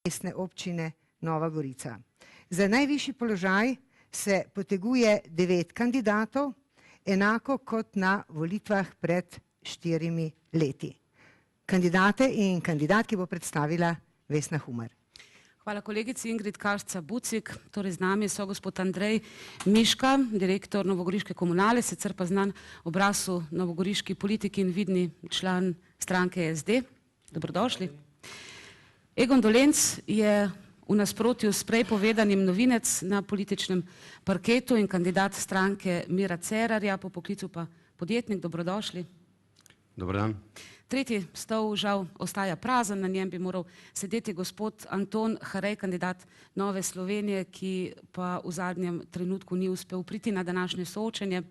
mestne občine Nova Gorica. Za najvišji položaj se poteguje 9 kandidatov, enako kot na volitvah pred 4 leti. Kandidate in kandidatki bo predstavila Vesna Humar. Hvala kolegici Ingrid Kašca-Bucik. Torej z nami so gospod Andrej Miška, direktor Novogoriške komunale, sicer pa znan obraz v novogoriški politiki in vidni član stranke SD. Dobrodošli. Egon Dolenc je v nasprotju s prej povedanim novinec na političnem parketu in kandidat stranke Mira Cerarja, po poklicu pa podjetnik. Dobrodošli. Dober dan. Tretji stol žal ostaja prazen, na njem bi moral sedeti gospod Anton Harej, kandidat Nove Slovenije, ki pa v zadnjem trenutku ni uspel priti na današnje soočenje.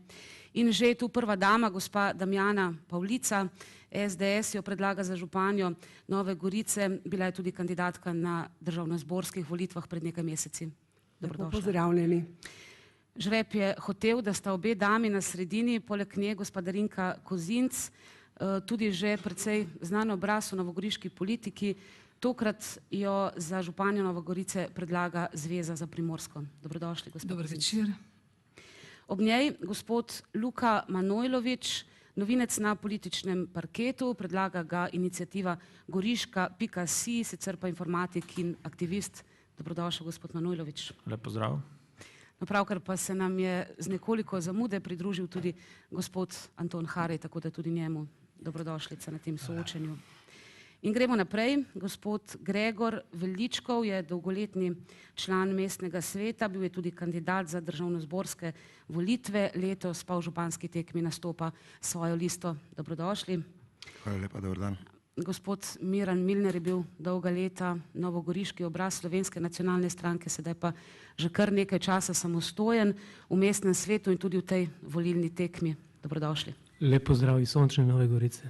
In že tu prva dama, gospa Damjana Pavlica, SDS jo predlaga za županjo Nove Gorice, bila je tudi kandidatka na državnozborskih volitvah pred nekaj meseci. Dobrodošla. Pozdravljeni. Žreb je hotel, da sta obe dami na sredini, poleg nje gospa Darinka Kozinc, tudi že precej znan obraz v novogoriški politiki. Tokrat jo za županjo Nove Gorice predlaga Zveza za Primorsko. Dobrodošli, gospod. Dober večer. Ob njej gospod Luka Manojlović, novinec na političnem parketu, predlaga ga iniciativa Goriška.si, sicer pa informatik in aktivist. Dobrodošel, gospod Manojlović. Lep pozdrav. No, pravkar pa se nam je z nekoliko zamude pridružil tudi gospod Anton Harej, tako da tudi njemu dobrodošlica na tem soočenju. In gremo naprej. Gospod Gregor Veličkov je dolgoletni član mestnega sveta, bil je tudi kandidat za državnozborske volitve, letos pa v županski tekmi nastopa svojo listo. Dobrodošli. Hvala lepa, dober dan. Gospod Miran Milner je bil dolga leta novogoriški obraz Slovenske nacionalne stranke, sedaj pa že kar nekaj časa samostojen v mestnem svetu in tudi v tej volilni tekmi. Dobrodošli. Lep pozdrav iz sončne Nove Gorice.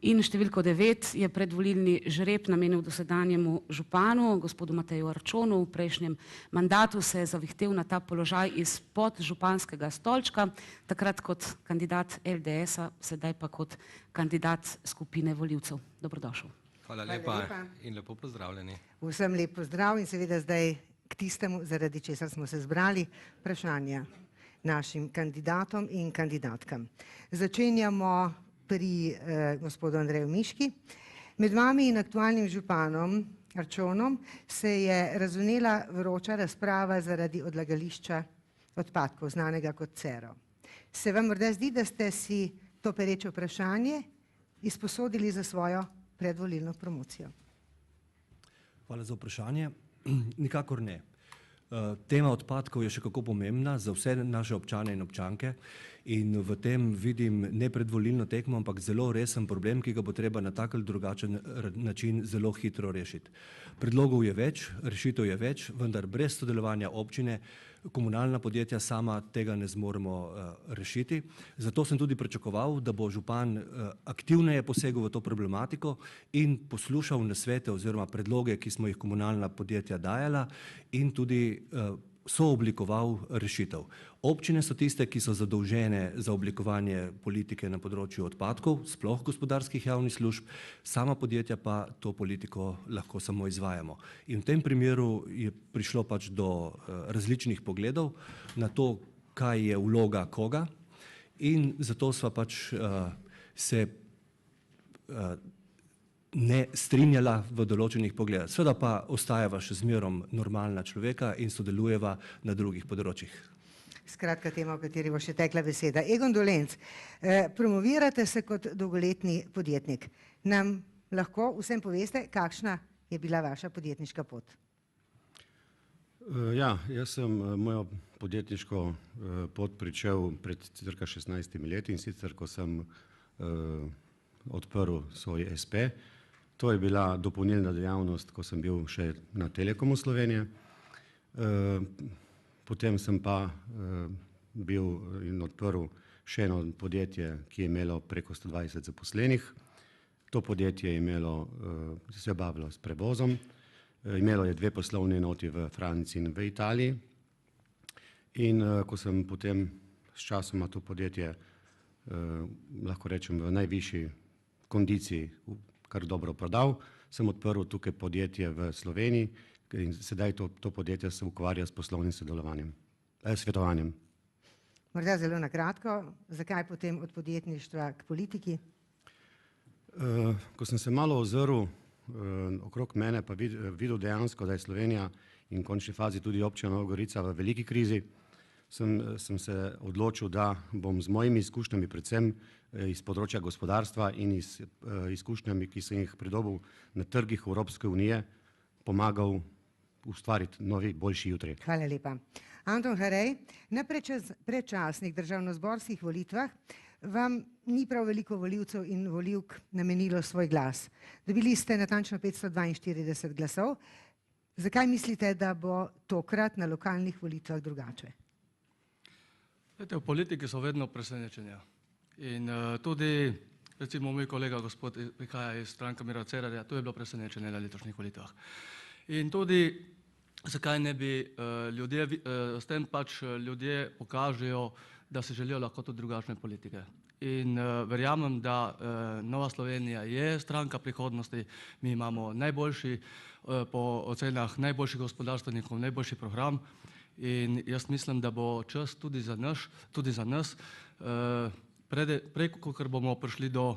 In številko 9 je predvolilni žreb namenil dosedanjemu županu, gospodu Mateju Arčonu. V prejšnjem mandatu se je zavihtel na ta položaj izpod županskega stolčka, takrat kot kandidat LDS-a, sedaj pa kot kandidat skupine volivcev. Dobrodošel. Hvala lepa in lepo pozdravljeni. Vsem lep pozdrav in seveda zdaj k tistemu, zaradi česar smo se zbrali, vprašanja našim kandidatom in kandidatkam. Začenjamo pri gospodu Andreju Miški. Med vami in aktualnim županom Arčonom se je razvnela vroča razprava zaradi odlagališča odpadkov, znanega kot Cero. Se vam morda zdi, da ste si to pereče vprašanje izposodili za svojo predvolilno promocijo? Hvala za vprašanje. Nikakor ne. Tema odpadkov je še kako pomembna za vse naše občane in občanke in v tem vidim ne predvolilno tekmo, ampak zelo resen problem, ki ga bo treba na tak ali drugačen način zelo hitro rešiti. Predlogov je več, rešitev je več, vendar brez sodelovanja občine, komunalna podjetja sama tega ne zmoremo rešiti. Zato sem tudi pričakoval, da bo župan aktivneje posegel v to problematiko in poslušal nasvete oziroma predloge, ki smo jih komunalna podjetja dajala in tudi sooblikoval rešitev. Občine so tiste, ki so zadolžene za oblikovanje politike na področju odpadkov, sploh gospodarskih javnih služb, sama podjetja pa to politiko lahko samo izvajamo. In v tem primeru je prišlo pač do različnih pogledov na to, kaj je vloga koga in zato sva pač se ne strinjala v določenih pogledih. Seveda pa ostajava še zmerom normalna človeka in sodelujeva na drugih področjih. Skratka, tema, o kateri bo še tekla beseda. Egon Dolenc, promovirate se kot dolgoletni podjetnik. Nam lahko vsem poveste, kakšna je bila vaša podjetniška pot? Ja, jaz sem mojo podjetniško pot pričel pred cirka 16 leti in sicer, ko sem odprl svoj SP. To je bila dopolnilna dejavnost, ko sem bil še na Telekomu Slovenije. Potem sem pa bil in odprl še eno podjetje, ki je imelo preko 120 zaposlenih. To podjetje je imelo, se je bavilo s prevozom. Imelo je 2 poslovne enoti v Franciji in v Italiji. In ko sem potem s časoma to podjetje, lahko rečem, v najvišji kondiciji kar dobro prodal, sem odprl tukaj podjetje v Sloveniji in sedaj to podjetje se ukvarja s poslovnim svetovanjem. Morda zelo na kratko, zakaj potem od podjetništva k politiki? Ko sem se malo ozrl okrog mene, pa videl dejansko, da je Slovenija in v končni fazi tudi občina Nova Gorica v veliki krizi, sem se odločil, da bom z mojimi izkušnjami, predvsem iz področja gospodarstva in izkušnjami, ki sem jih pridobil na trgih Evropske unije, pomagal ustvariti novi, boljši jutri. Hvala lepa. Anton Harej, na predčasnih državnozborskih volitvah vam ni prav veliko volivcev in volivk namenilo svoj glas. Dobili ste natančno 542 glasov. Zakaj mislite, da bo tokrat na lokalnih volitvah drugače? V politiki so vedno presenečenja. In tudi, recimo, moj kolega gospod prihaja iz stranke Mira Cerarja, to je bilo presenečenje na letošnjih volitvah. In tudi, zakaj ne bi s tem pač ljudje pokažejo, da se želijo lahko tudi drugačne politike. In verjamem, da Nova Slovenija je stranka prihodnosti, mi imamo najboljši, po ocenah najboljših gospodarstvenikov, najboljši program in jaz mislim, da bo čas tudi za nas, prej, kot bomo prišli do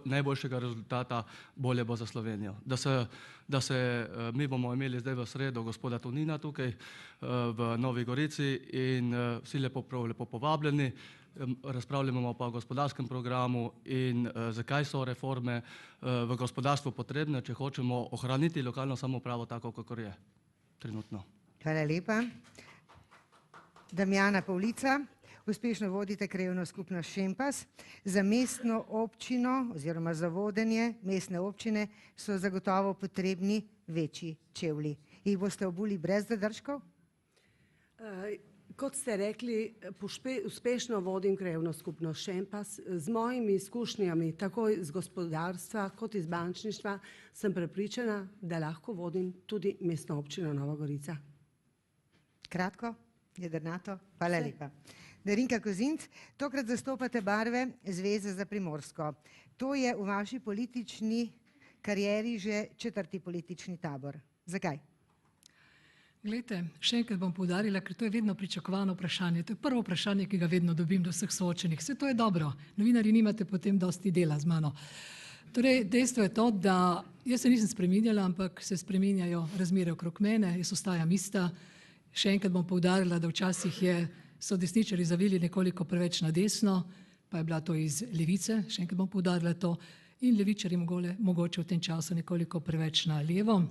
najboljšega rezultata, bolje bo za Slovenijo. Mi bomo imeli zdaj v sredo gospoda Tonina tukaj v Novi Gorici in vsi lepo povabljeni, razpravljamo pa o gospodarskem programu in zakaj so reforme v gospodarstvu potrebne, če hočemo ohraniti lokalno samoupravo tako, kakor je trenutno. Hvala lepa. Damjana Pavlica, uspešno vodite krajevno skupnost Šempas. Za mestno občino oziroma za vodenje mestne občine so zagotovo potrebni večji čevlji. Jih boste obuli brez zadržkov? Kot ste rekli, uspešno vodim krajevno skupnost Šempas. Z mojimi izkušnjami, tako iz gospodarstva kot iz bančništva, sem prepričana, da lahko vodim tudi mestno občino Nova Gorica. Kratko, jedrnato. Hvala lepa. Darinka Kozinc, tokrat zastopate barve Zveze za Primorsko. To je v vaši politični karieri že 4. politični tabor. Zakaj? Glejte, še enkrat bom poudarila, ker to je vedno pričakovano vprašanje. To je prvo vprašanje, ki ga vedno dobim do vseh soočenih. Vse to je dobro. Novinarji nimate potem dosti dela z mano. Torej, dejstvo je to, da jaz se nisem spreminjala, ampak se spreminjajo razmere okrog mene, jaz ostajam ista. Še enkrat bom poudarila, da včasih so desničari zavili nekoliko preveč na desno, pa je bila to iz levice, še enkrat bom poudarila to, in levičari mogoče v tem času nekoliko preveč na levo.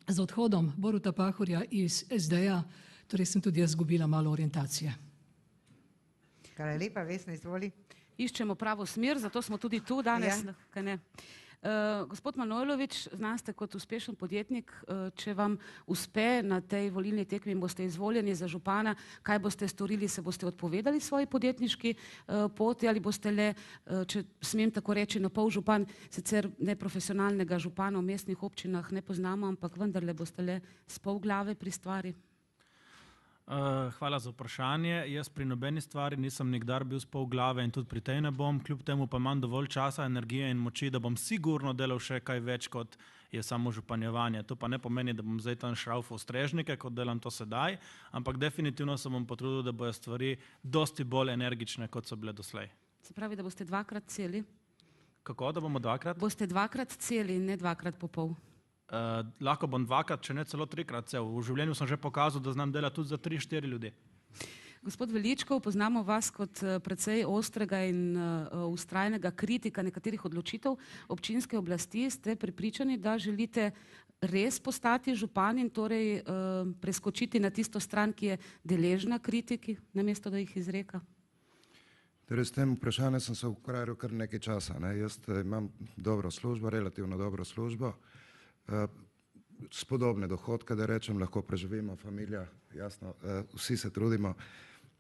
Z odhodom Boruta Pahorja iz SD-ja, torej sem tudi jaz izgubila malo orientacije. Hvala lepa, Vesna, izvoli. Iščemo pravo smer, zato smo tudi tu danes. Ja. Gospod Manojlović, znate kot uspešen podjetnik, če vam uspe na tej volilni tekmi in boste izvoljeni za župana, kaj boste storili, se boste odpovedali svoji podjetniški poti ali boste le, če smem tako reči, na pol župan, sicer neprofesionalnega župana v mestnih občinah ne poznamo, ampak vendarle boste le s pol glave pri stvari? Hvala za vprašanje. Jaz pri nobeni stvari nisem nikdar bil s pol glave in tudi pri tej ne bom, kljub temu pa imam dovolj časa, energije in moči, da bom sigurno delal še kaj več, kot je samo županjevanje. To pa ne pomeni, da bom zdaj tam šraufal strežnike, kot delam to sedaj, ampak definitivno se bom potrudil, da bojo stvari dosti bolj energične, kot so bile doslej. Se pravi, da boste dvakrat celi? Kako, da bomo dvakrat? Boste dvakrat celi in ne dvakrat po pol. Lahko bom dvakrat, če ne celo 3-krat cel. V življenju sem že pokazal, da znam delati tudi za 3-4 ljudi. Gospod Veličkov, poznamo vas kot precej ostrega in vztrajnega kritika nekaterih odločitev občinske oblasti. Ste prepričani, da želite res postati župan in torej preskočiti na tisto stran, ki je deležna kritiki, namesto da jih izreka? Torej, s tem vprašanjem sem se ukvarjal kar nekaj časa. Jaz imam dobro službo, relativno dobro službo, spodobne dohodke, da rečem, lahko preživimo, familija, jasno, vsi se trudimo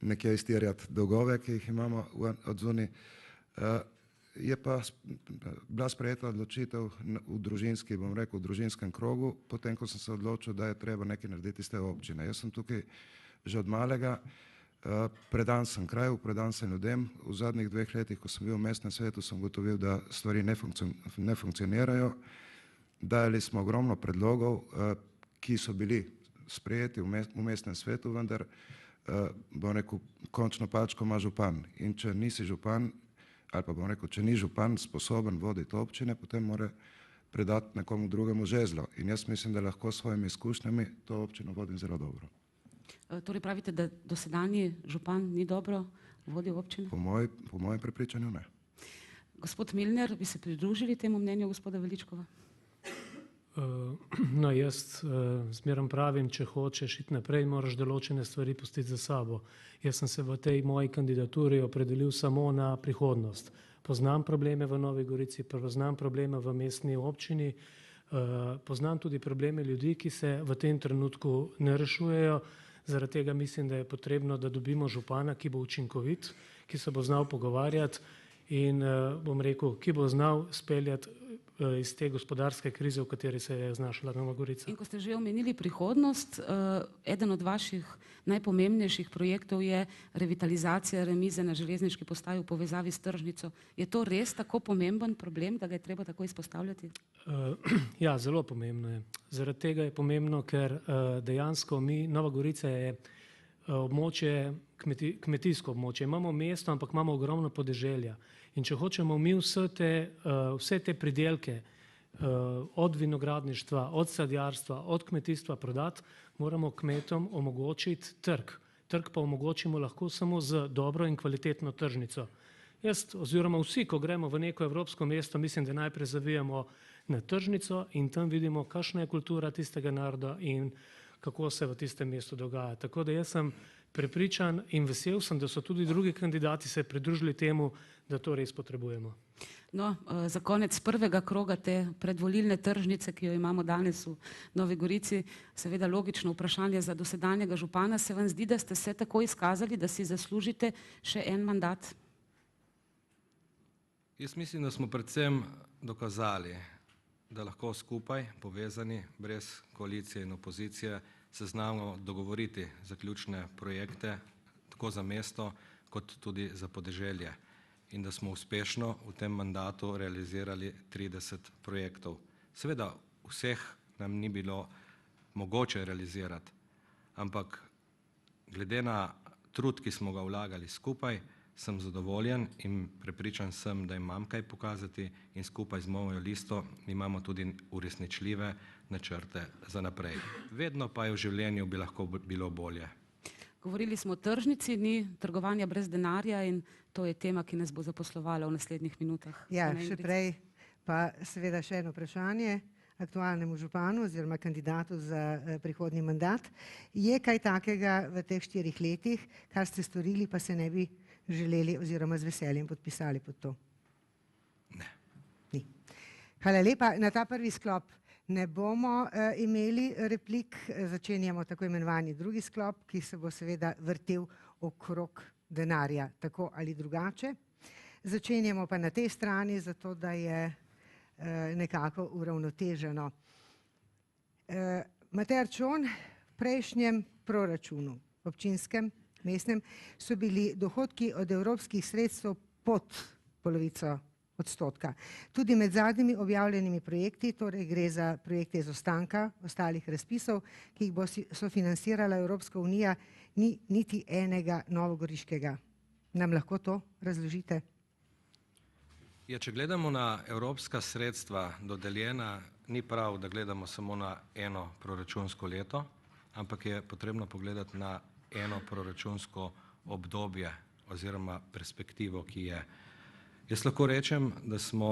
nekje izterjati dolgove, ki jih imamo od zunaj. Je pa bila sprejeta odločitev v družinski, bom rekel, v družinskem krogu, potem, ko sem se odločil, da je treba nekaj narediti iz te občine. Jaz sem tukaj že od malega, predan sem kraju, predan sem ljudem. V zadnjih 2 letih, ko sem bil v mestnem svetu, sem ugotovil, da stvari ne funkcionirajo. Dajali smo ogromno predlogov, ki so bili sprejeti v mestnem svetu, vendar bom rekel, končno pačko ima župan. In če nisi župan, ali pa bom rekel, če ni župan sposoben voditi občine, potem mora predati nekomu drugemu žezlo. In jaz mislim, da lahko s svojimi izkušnjami to občino vodim zelo dobro. Torej pravite, da dosedanji župan ni dobro vodil občine? Po mojem prepričanju ne. Gospod Milner, bi se pridružili temu mnenju gospoda Veličkova? No, jaz zmerom pravim, če hočeš iti naprej, moraš določene stvari pustiti za sabo. Jaz sem se v tej moji kandidaturi opredelil samo na prihodnost. Poznam probleme v Novi Gorici, poznam probleme v mestni občini, poznam tudi probleme ljudi, ki se v tem trenutku ne rešujejo. Zaradi tega mislim, da je potrebno, da dobimo župana, ki bo učinkovit, ki se bo znal pogovarjati in bom rekel, ki bo znal speljati iz te gospodarske krize, v kateri se je znašla Nova Gorica. In ko ste že omenili prihodnost, eden od vaših najpomembnejših projektov je revitalizacija remize na železniški postaji v povezavi s tržnico. Je to res tako pomemben problem, da ga je treba tako izpostavljati? Ja, zelo pomembno je. Zaradi tega je pomembno, ker dejansko Nova Gorica je območje, kmetijsko območje. Imamo mesto, ampak imamo ogromno podeželja. In če hočemo mi vse te pridelke od vinogradništva, od sadjarstva, od kmetijstva prodati, moramo kmetom omogočiti trg. Trg pa omogočimo lahko samo z dobro in kvalitetno tržnico. Jaz oziroma vsi, ko gremo v neko evropsko mesto, mislim, da najprej zavijamo na tržnico in tam vidimo, kakšna je kultura tistega naroda in kako se v tistem mestu dogaja. Tako da jaz sem prepričan in vesel sem, da so tudi drugi kandidati se pridružili temu, da to res potrebujemo. No, za konec prvega kroga te predvolilne tržnice, ki jo imamo danes v Novi Gorici, seveda logično vprašanje za dosedanjega župana. Se vam zdi, da ste se tako izkazali, da si zaslužite še en mandat? Jaz mislim, da smo predvsem dokazali, da lahko skupaj, povezani, brez koalicije in opozicije, se znamo dogovoriti za ključne projekte, tako za mesto, kot tudi za podeželje. In da smo uspešno v tem mandatu realizirali 30 projektov. Seveda vseh nam ni bilo mogoče realizirati, ampak glede na trud, ki smo ga vlagali skupaj, sem zadovoljen in prepričan sem, da imam kaj pokazati in skupaj z mojo listo imamo tudi uresničljive načrte za naprej. Vedno pa je v življenju bi lahko bilo bolje. Govorili smo o tržnici, ni trgovanja brez denarja in to je tema, ki nas bo zaposlovala v naslednjih minutah. Ja, še prej pa seveda še eno vprašanje aktualnemu županu oziroma kandidatu za prihodnji mandat. Je kaj takega v teh 4 letih, kar ste storili, pa se ne bi želeli oziroma z veseljem podpisali pod to? Ne. Ni. Hvala lepa. Na ta prvi sklop ne bomo imeli replik, začenjamo tako imenovani drugi sklop, ki se bo seveda vrtel okrog denarja, tako ali drugače. Začenjamo pa na tej strani, zato da je nekako uravnoteženo. Matej Arčon, v prejšnjem proračunu, občinskem, mestnem, so bili dohodki od evropskih sredstev pod polovico odstotka. Tudi med zadnjimi objavljenimi projekti, torej gre za projekte iz ostanka ostalih razpisov, ki jih bo sofinancirala Evropska unija, ni niti enega novogoriškega. Nam lahko to razložite? Ja, če gledamo na evropska sredstva dodeljena, ni prav, da gledamo samo na eno proračunsko leto, ampak je potrebno pogledati na eno proračunsko obdobje oziroma perspektivo, ki je. Jaz lahko rečem, da smo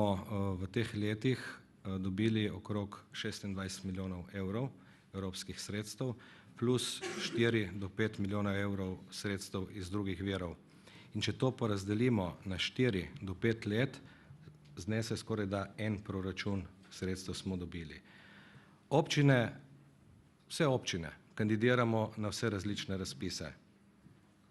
v teh letih dobili okrog 26 milijonov evrov evropskih sredstev plus 4 do 5 milijonov evrov sredstev iz drugih virov. In če to porazdelimo na 4 do 5 let, znese skoraj da en proračun sredstev smo dobili. Občine, vse občine, kandidiramo na vse različne razpise.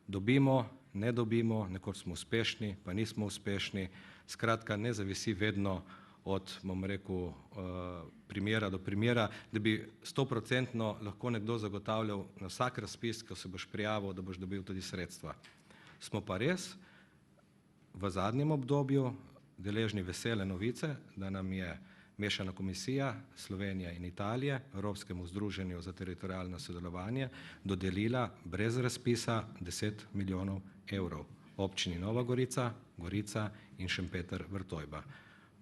Dobimo, ne dobimo, nekoč smo uspešni, pa nismo uspešni. Skratka, ne zavisi vedno od, bom rekel, primera do primera, da bi 100% lahko nekdo zagotavljal na vsak razpis, ko se boš prijavil, da boš dobil tudi sredstva. Smo pa res v zadnjem obdobju deležni vesele novice, da nam je Mešana komisija Slovenija in Italije Evropskemu združenju za teritorijalno sodelovanje dodelila brez razpisa 10 milijonov evrov občini Nova Gorica, Gorica in Šempeter Vrtojba.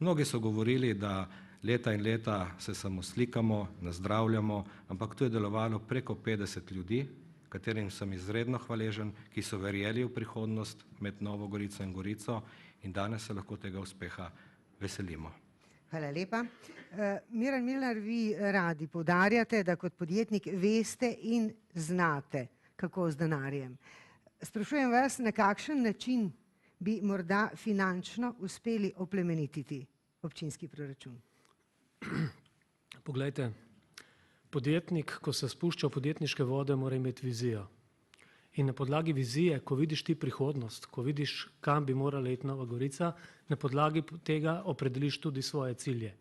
Mnogi so govorili, da leta in leta se samo slikamo, nazdravljamo, ampak to je delovalo preko 50 ljudi, katerim sem izredno hvaležen, ki so verjeli v prihodnost med Novo Gorico in Gorico in danes se lahko tega uspeha veselimo. Hvala lepa. Miran Milnar, vi radi poudarjate, da kot podjetnik veste in znate, kako z denarjem. Sprašujem vas, na kakšen način bi morda finančno uspeli oplemenititi občinski proračun? Poglejte, podjetnik, ko se spušča v podjetniške vode, mora imeti vizijo. In na podlagi vizije, ko vidiš ti prihodnost, ko vidiš, kam bi morala iti Nova Gorica, na podlagi tega opredeliš tudi svoje cilje.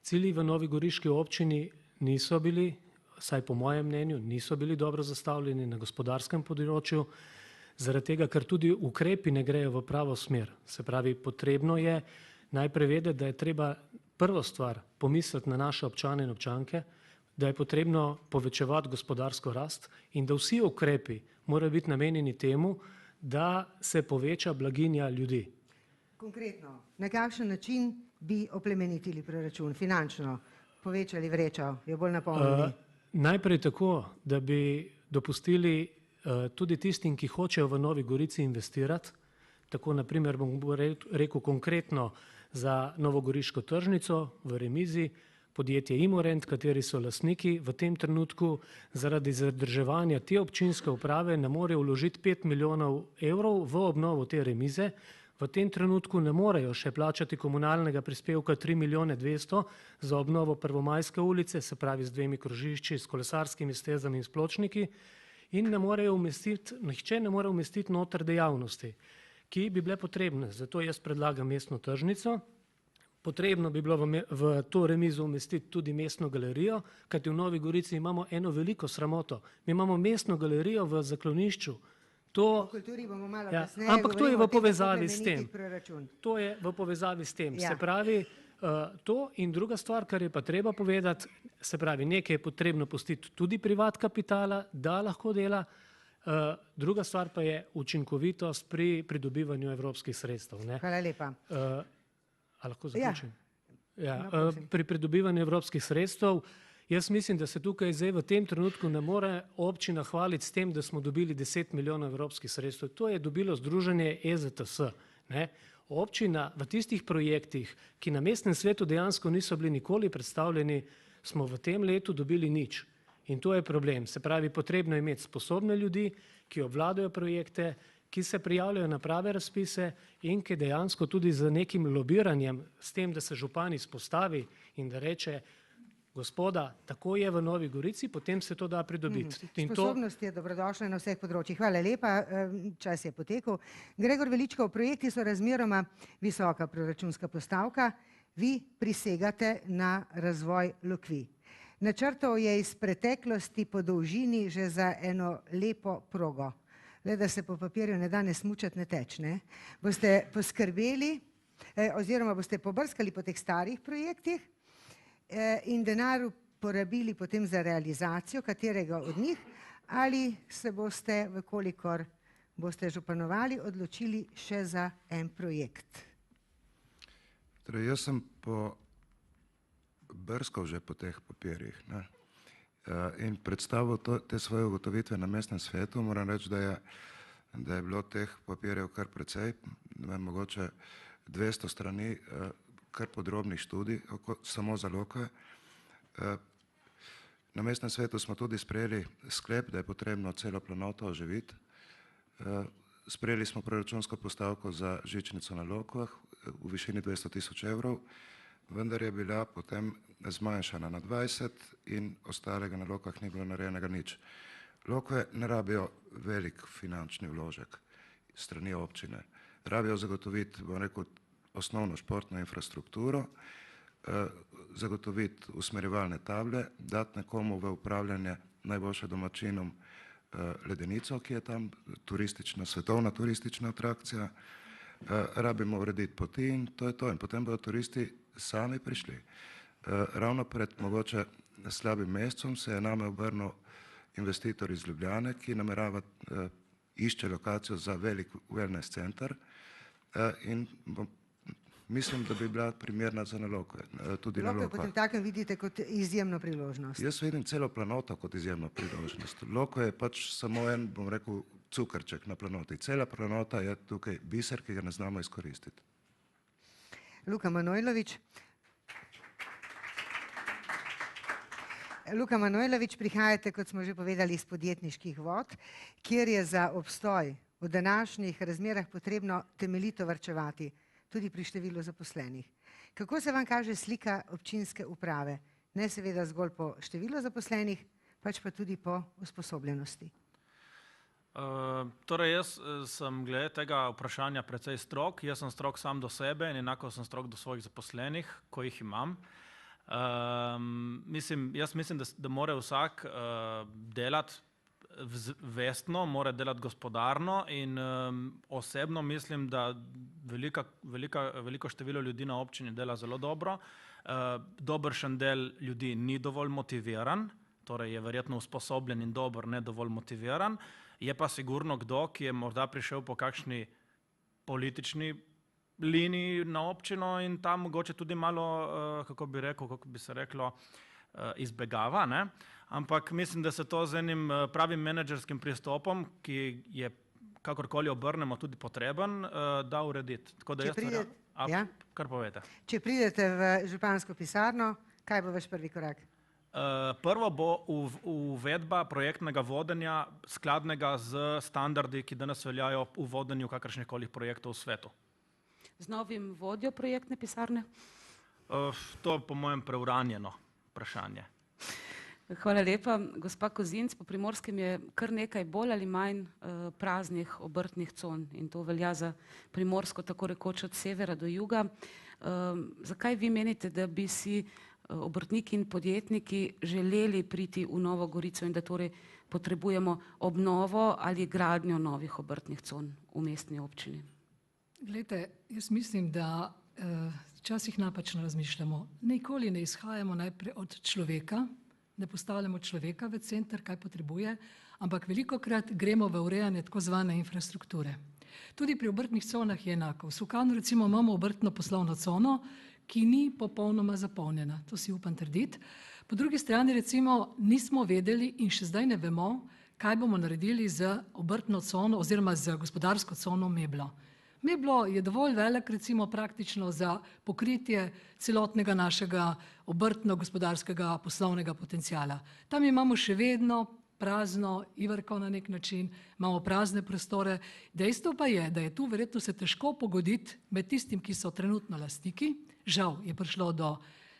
Cilji v Novi Goriški občini niso bili, vsaj po mojem mnenju, niso bili dobro zastavljeni na gospodarskem področju, zaradi tega, ker tudi ukrepi ne grejo v pravo smer. Se pravi, potrebno je najprej vedeti, da je treba prvo stvar pomisliti na naše občane in občanke, da je potrebno povečevati gospodarsko rast in da vsi ukrepi morajo biti namenjeni temu, da se poveča blaginja ljudi. Konkretno, na kakšen način bi oplemenitili proračun, finančno, povečali vrečo, jo bolj napolnili? Najprej tako, da bi dopustili tudi tistim, ki hočejo v Novi Gorici investirati, tako naprimer bom rekel konkretno za Novogoriško tržnico v Remizi, podjetje Imorent, kateri so lastniki, v tem trenutku zaradi zadrževanja te občinske uprave ne morejo vložiti 5 milijonov evrov v obnovo te remize. V tem trenutku ne morejo še plačati komunalnega prispevka 3 milijone 200 za obnovo Prvomajske ulice, se pravi z 2 krožišči, s kolesarskimi stezami in s pločniki, in nihče ne more umestiti noter dejavnosti, ki bi bile potrebne. Zato jaz predlagam mestno tržnico. Potrebno bi bilo v to remizo umestiti tudi mestno galerijo, kajti v Novi Gorici imamo eno veliko sramoto. Mi imamo mestno galerijo v zaklonišču. Ampak to je v povezavi s tem. To je v povezavi s tem. Se pravi, to in druga stvar, kar je pa treba povedati, se pravi, nekaj je potrebno pustiti tudi privat kapitala, da lahko dela, druga stvar pa je učinkovitost pri pridobivanju evropskih sredstev. Hvala lepa. A lahko zaključim? Pri pridobivanju evropskih sredstev, jaz mislim, da se tukaj zdaj v tem trenutku ne more občina hvaliti s tem, da smo dobili 10 milijonov evropskih sredstev. To je dobilo združenje EZTS. Občina v tistih projektih, ki na mestnem svetu dejansko niso bili nikoli predstavljeni, smo v tem letu dobili nič. In to je problem. Se pravi, potrebno je imeti sposobne ljudi, ki obvladajo projekte, ki se prijavljajo na prave razpise in ki dejansko tudi z nekim lobiranjem, s tem, da se župan izpostavi in da reče, gospoda, tako je v Novi Gorici, potem se to da pridobiti. Sposobnost je dobrodošla na vseh področjih. Hvala lepa, čas je potekel. Gregor Veličkov, projekti so razmeroma visoka proračunska postavka, vi prisegate na razvoj Lokvi. Načrtov je iz preteklosti po dolžini že za eno lepo progo. Le da se po papirju ne da ne smučati, ne teč, ne? Boste poskrbeli oziroma boste pobrskali po teh starih projektih in denar porabili potem za realizacijo katerega od njih, ali se boste, vkolikor boste županovali, odločili še za en projekt? Torej, jaz sem brskal že po teh papirjih in predstavil te svoje ugotovitve na mestnem svetu. Moram reči, da je bilo teh papirjev kar precej, mogoče 200 strani, kar podrobnih študij, samo za Lokve. Na mestnem svetu smo tudi sprejeli sklep, da je potrebno celo planoto oživiti. Sprejeli smo proračunsko postavko za žičnico na Lokvah v višini 200 tisoč evrov, vendar je bila potem zmanjšana na 20 in ostalega na Lokvah ni bilo narejenega nič. Lokve ne rabijo velik finančni vložek strani občine. Rabijo zagotoviti, bom rekel, osnovno športno infrastrukturo, zagotoviti usmerjevalne table, dati nekomu v upravljanje, najboljše domačinom, ledenico, ki je tam turistična, svetovna turistična atrakcija, rabimo urediti poti in to je to. In potem bodo turisti sami prišli. Ravno pred mogoče slabim mesecem se je name obrnil investitor iz Ljubljane, ki namerava išče lokacijo za velik wellness center in mislim, da bi bila primerna za Lokve, tudi na Lokve Lokvah. potem takem vidite kot izjemno priložnost. Jaz vidim celo planoto kot izjemno priložnost. Lokve je pač samo en, bom rekel, cukrček na planoti. Cela planota je tukaj biser, ki ga ne znamo izkoristiti. Luka Manojlović. Luka Manojlović, prihajate, kot smo že povedali, iz podjetniških vod, kjer je za obstoj v današnjih razmerah potrebno temeljito varčevati, tudi pri številu zaposlenih. Kako se vam kaže slika občinske uprave? Ne seveda zgolj po številu zaposlenih, pač pa tudi po usposobljenosti. Torej, jaz sem glede tega vprašanja precej strog. Jaz sem strog sam do sebe in enako sem strog do svojih zaposlenih, ko jih imam. Jaz mislim, da mora vsak delati vestno, mora delati gospodarno in osebno mislim, da veliko število ljudi na občini dela zelo dobro. Dobršen del ljudi ni dovolj motiviran, torej je verjetno usposobljen in dober, ne dovolj motiviran. Je pa sigurno kdo, ki je morda prišel po kakšni politični liniji na občino in tam mogoče tudi malo, kako bi se reklo, izbegava, ne? Ampak mislim, da se to z enim pravim menedžerskim pristopom, ki je kakorkoli obrnemo tudi potreben, da urediti. Tako da kar povete. Če pridete v župansko pisarno, kaj bo vaš prvi korak? Prvo bo uvedba projektnega vodenja skladnega z standardi, ki danes veljajo v vodenju kakršnihkoli projektov v svetu. Z novim vodjo projektne pisarne? To je po mojem preuranjeno vprašanje. Hvala lepa. Gospa Kozinc, po Primorskem je kar nekaj bolj ali manj praznih obrtnih con in to velja za Primorsko tako rekoč od severa do juga. Zakaj vi menite, da bi si obrtniki in podjetniki želeli priti v Novo Gorico in da torej potrebujemo obnovo ali gradnjo novih obrtnih con v mestni občini? Glejte, jaz mislim, da včasih napačno razmišljamo. Nikoli ne izhajamo najprej od človeka, ne postavljamo človeka v center, kaj potrebuje, ampak velikokrat gremo v urejanje tako zvane infrastrukture. Tudi pri obrtnih conah je enako. V Sukanu recimo imamo obrtno poslovno cono, ki ni popolnoma zapolnjena. To si upam trditi. Po drugi strani recimo nismo vedeli in še zdaj ne vemo, kaj bomo naredili z obrtno cono oziroma z gospodarsko cono Meblo. Meblo je dovolj velik recimo praktično za pokritje celotnega našega obrtno-gospodarskega poslovnega potencijala. Tam imamo še vedno prazno Ivarko na nek način, imamo prazne prostore. Dejstvo pa je, da je tu verjetno se težko pogoditi med tistim, ki so trenutno lastniki. Žal je prišlo do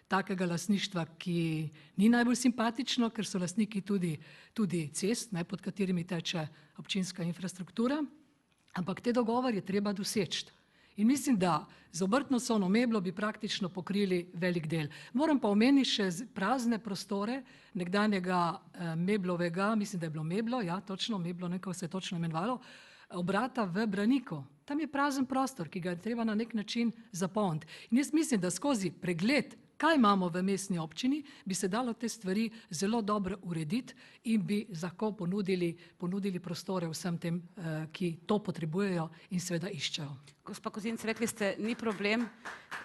takega lastništva, ki ni najbolj simpatično, ker so lastniki tudi cest, pod katerimi teče občinska infrastruktura. Ampak te dogovor je treba doseči. In mislim, da z obrtno cono Meblo bi praktično pokrili velik del. Moram pa omeniti še prazne prostore nekdanjega Meblovega, mislim, da je bilo Meblo, ja, točno Meblo, nekako se je točno imenovalo, obrata v Braniku. Tam je prazen prostor, ki ga je treba na nek način zapolniti. In jaz mislim, da skozi pregled, kaj imamo v mestni občini, bi se dalo te stvari zelo dobro urediti in bi lahko ponudili prostore vsem tem, ki to potrebujejo in seveda iščejo. Gospa Kozinc, rekli ste, ni problem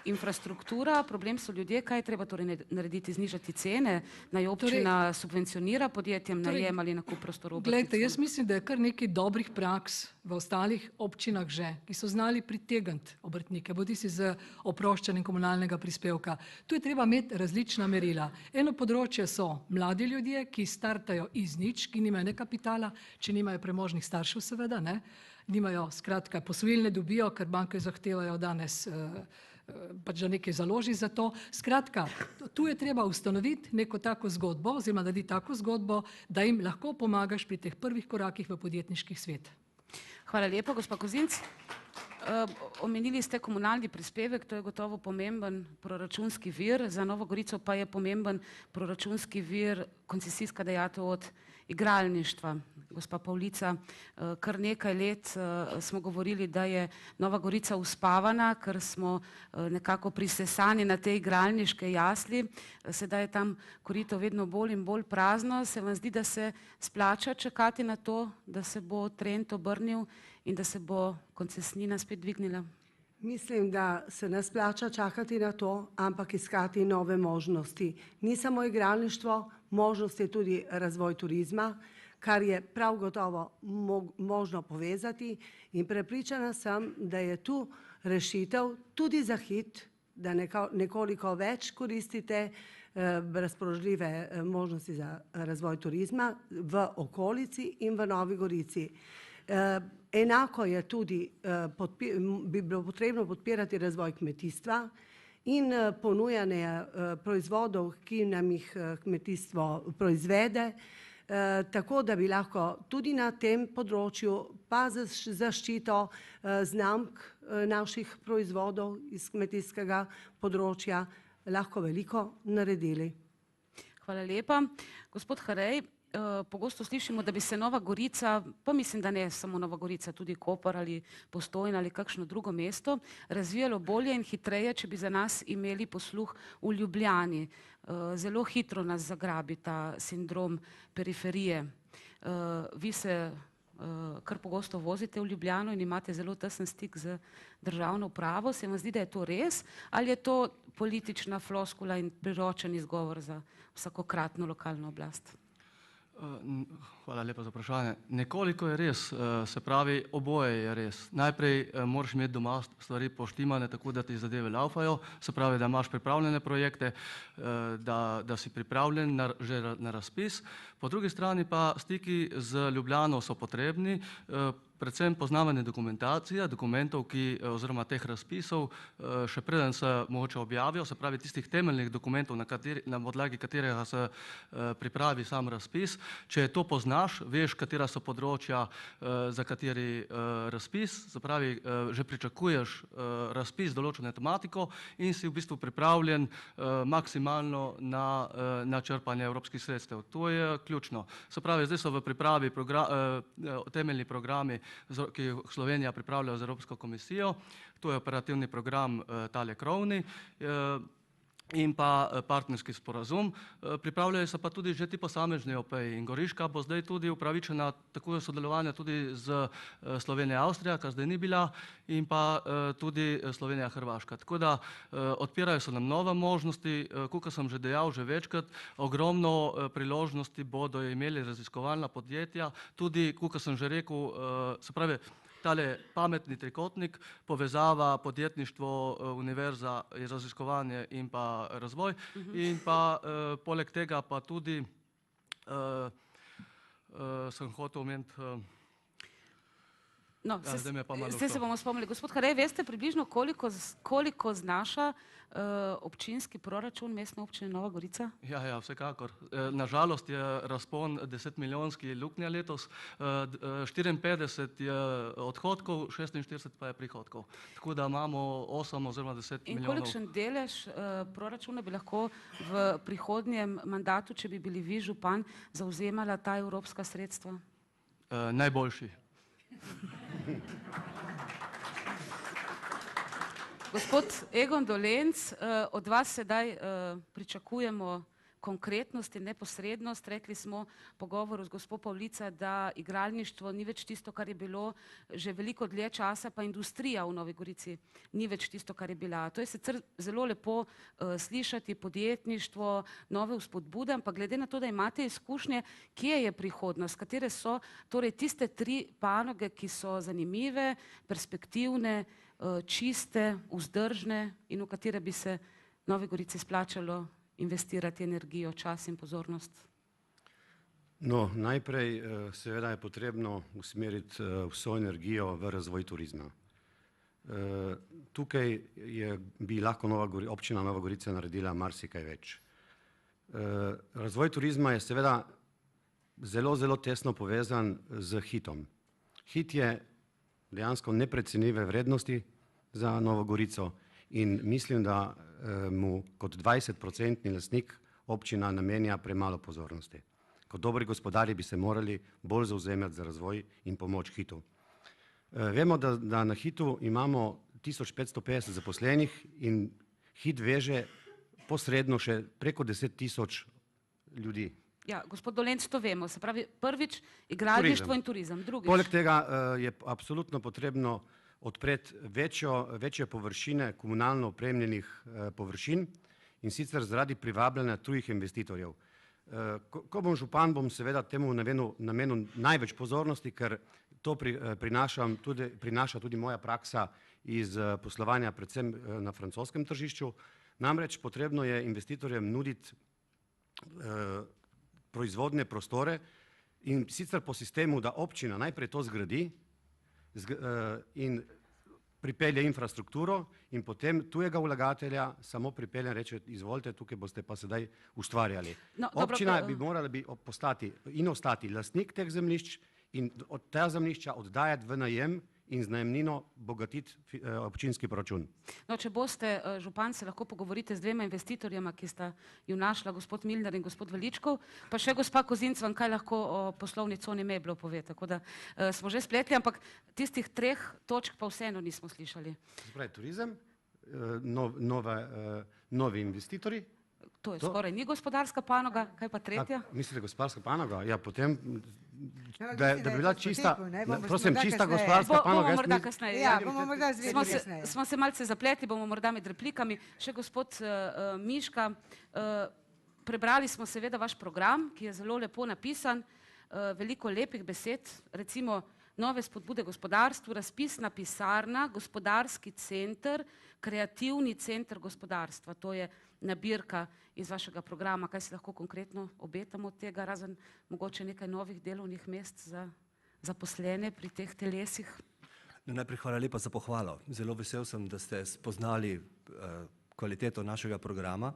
infrastruktura, problem so ljudje. Kaj je treba torej narediti? Znižati cene? Naj občina subvencionira podjetjem najem ali nakup prostorov? Glejte, jaz mislim, da je kar nekaj dobrih praks v ostalih občinah že, ki so znali pritegniti obrtnike, bodisi z oproščanjem komunalnega prispevka. Tu je treba imeti različna merila. Eno področje so mladi ljudje, ki startajo iz nič, ki nimajo ne kapitala, če nimajo premožnih staršev seveda, ne, nimajo, skratka, posojilne dobijo, ker banke zahtevajo danes pač da nekaj založi za to. Skratka, tu je treba ustanoviti neko tako zgodbo, oziroma narediti tako zgodbo, da jim lahko pomagaš pri teh prvih korakih v podjetniški svet. Hvala lepa, gospa Kozinc. Omenili ste komunalni prispevek, to je gotovo pomemben proračunski vir, za Novo Gorico pa je pomemben proračunski vir koncesijska dajatev od igralništva. Gospa Pavlica, kar nekaj let smo govorili, da je Nova Gorica uspavana, ker smo nekako prisesani na te igralniške jasli. Sedaj je tam korito vedno bolj in bolj prazno. Se vam zdi, da se splača čakati na to, da se bo trend obrnil in da se bo koncesnina spet dvignila? Mislim, da se ne splača čakati na to, ampak iskati nove možnosti. Ni samo igralništvo, možnost je tudi razvoj turizma, kar je prav gotovo možno povezati in prepričana sem, da je tu rešitev tudi za hit, da nekoliko več koristite razpoložljive možnosti za razvoj turizma v okolici in v Novi Gorici. Enako je tudi, bi bilo potrebno podpirati razvoj kmetijstva in ponujanje proizvodov, ki nam jih kmetijstvo proizvede, tako da bi lahko tudi na tem področju pa za zaščito znamk naših proizvodov iz kmetijskega področja lahko veliko naredili. Hvala lepa. Gospod Harej, pogosto slišimo, da bi se Nova Gorica, pa mislim, da ne samo Nova Gorica, tudi Koper ali Postojna ali kakšno drugo mesto, razvijalo bolje in hitreje, če bi za nas imeli posluh v Ljubljani. Zelo hitro nas zagrabi ta sindrom periferije. Vi se kar pogosto vozite v Ljubljano in imate zelo tesen stik z državno upravo. Se vam zdi, da je to res, ali je to politična floskula in priročen izgovor za vsakokratno lokalno oblast? Hvala lepa za vprašanje. Nekoliko je res, se pravi, oboje je res. Najprej moraš imeti doma stvari poštimane, tako da ti zadeve laufajo, se pravi, da imaš pripravljene projekte, da si pripravljen že na razpis. Po drugi strani pa stiki z Ljubljano so potrebni, predvsem poznavanje dokumentacije, dokumentov, oziroma teh razpisov, še preden se mogoče objavijo, se pravi tistih temeljnih dokumentov, na podlagi katerega se pripravi sam razpis. Če to poznaš, veš, katera so področja, za kateri razpis, se pravi, že pričakuješ razpis določene tematiko in si v bistvu pripravljen maksimalno na črpanje evropskih sredstev. To je ključno. Se pravi, zdaj so v pripravi temeljni programi, ki jih Slovenija pripravlja z Evropsko komisijo, to je operativni program tale krovni in pa partnerski sporazum. Pripravljajo se pa tudi že ti posamezni OP-ji in Goriška bo zdaj tudi upravičena tako sodelovanja tudi z Slovenija-Avstrija, kar zdaj ni bila, in pa tudi Slovenija-Hrvaška. Tako da odpirajo se nam nove možnosti, kakor sem že dejal že večkrat, ogromno priložnosti bodo imeli raziskovalna podjetja, tudi, kakor sem že rekel, se pravi, tale pametni trikotnik, povezava podjetništvo, univerza, raziskovanje in pa razvoj. In pa poleg tega pa tudi sem hotel omeniti, zdaj se bomo spomnili. Gospod Harej, veste približno, koliko znaša občinski proračun Mestne občine Nova Gorica? Ja, vsekakor. Nažalost je razpon 10-milijonski luknja letos, 54 je odhodkov, 46 pa je prihodkov. Tako da imamo 8 oziroma 10 milijonov. In kolikšen delež proračuna bi lahko v prihodnjem mandatu, če bi bili vi župan, zavzemala ta evropska sredstva? Najboljši. Gospod Egon Dolenc, od vas sedaj pričakujemo konkretnost in neposrednost. Rekli smo v pogovoru z gospo Pavlica, da igralništvo ni več tisto, kar je bilo že veliko dlje časa, pa industrija v Novi Gorici ni več tisto, kar je bila. To je sicer zelo lepo slišati, podjetništvo, nove vzpodbude, ampak glede na to, da imate izkušnje, kje je prihodnost, katere so torej tiste 3 panoge, ki so zanimive, perspektivne, čiste, vzdržne in v katere bi se Novi Gorici splačalo investirati energijo, čas in pozornost? No, najprej seveda je potrebno usmeriti vso energijo v razvoj turizma. Tukaj bi lahko občina Nova Gorica naredila marsikaj več. Razvoj turizma je seveda zelo tesno povezan z hitom. Hit je dejansko neprecenljive vrednosti za Novo Gorico in mislim, da mu kot 20% lastnik občina namenja premalo pozornosti. Kot dobri gospodarji bi se morali bolj zauzemati za razvoj in pomoč Hitu. Vemo, da na Hitu imamo 1550 zaposlenih in Hit veže posredno še preko 10.000 ljudi. Ja, gospod Dolenc, to vemo. Se pravi, prvič igralništvo in turizem. Drugič. Poleg tega je absolutno potrebno odpreti večje površine komunalno opremljenih površin in sicer zaradi privabljanja tujih investitorjev. Ko bom župan, bom seveda temu namenil največ pozornosti, ker to prinaša tudi moja praksa iz poslovanja predvsem na francoskem tržišču. Namreč potrebno je investitorjem nuditi proizvodne prostore in sicer po sistemu, da občina najprej to zgradi in pripelje infrastrukturo in potem tujega vlagatelja samo pripelje in reče, izvolite, tukaj boste pa sedaj ustvarjali. Občina bi morala postati in ostati lastnik teh zemljišč in od tega zemljišča oddajati v najem in z najemnino bogatiti občinski proračun. No, če boste, župan, se lahko pogovorite z dvema investitorjema, ki sta ju našla, gospod Milner in gospod Veličkov, pa še gospa Kozinc vam kaj lahko o poslovni coni Meblo pove, tako da smo že spletli, ampak tistih 3 točk pa vseeno nismo slišali. Spravi, turizem, novi investitorji. To je skoraj ni gospodarska panoga, kaj pa tretja? Mislite gospodarska panoga? Ja, potem, da bi bila čista, prosim, čista gospodarska panoga. Bomo morda kasneje. Ja, bomo morda zvedeli kasneje. Smo se malce zapletli, bomo morda med replikami. Še gospod Miška, prebrali smo seveda vaš program, ki je zelo lepo napisan, veliko lepih besed, recimo nove spodbude gospodarstvu, razpisna pisarna, gospodarski center, kreativni center gospodarstva. To je nabirka iz vašega programa. Kaj si lahko konkretno obetamo od tega, razen mogoče nekaj novih delovnih mest za zaposlene pri teh telesih? Najprej hvala lepa za pohvalo. Zelo vesel sem, da ste spoznali kvaliteto našega programa.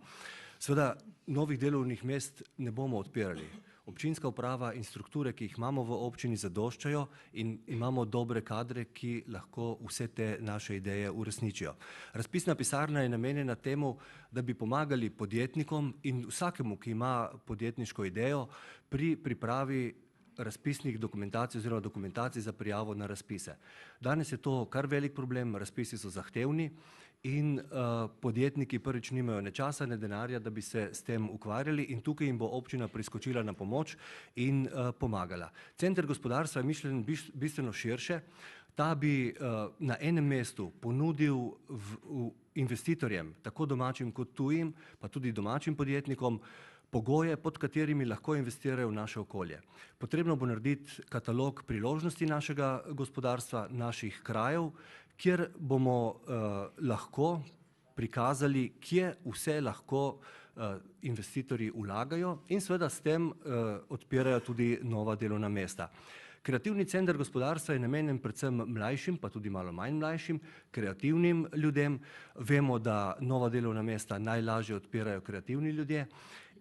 Seveda, novih delovnih mest ne bomo odpirali. Občinska uprava in strukture, ki jih imamo v občini, zadoščajo in imamo dobre kadre, ki lahko vse te naše ideje uresničijo. Razpisna pisarna je namenjena temu, da bi pomagali podjetnikom in vsakemu, ki ima podjetniško idejo, pri pripravi razpisnih dokumentacij oziroma dokumentacij za prijavo na razpise. Danes je to kar velik problem, razpisi so zahtevni in podjetniki prvič nimajo ne časa, ne denarja, da bi se s tem ukvarjali in tukaj jim bo občina priskočila na pomoč in pomagala. Center gospodarstva je mišljen bistveno širše. Ta bi na enem mestu ponudil investitorjem, tako domačim kot tujim, pa tudi domačim podjetnikom, pogoje, pod katerimi lahko investirajo v naše okolje. Potrebno bo narediti katalog priložnosti našega gospodarstva, naših krajev, kjer bomo lahko prikazali, kje vse lahko investitorji vlagajo in seveda s tem odpirajo tudi nova delovna mesta. Kreativni center gospodarstva je namenjen predvsem mlajšim, pa tudi malo manj mlajšim, kreativnim ljudem. Vemo, da nova delovna mesta najlažje odpirajo kreativni ljudje.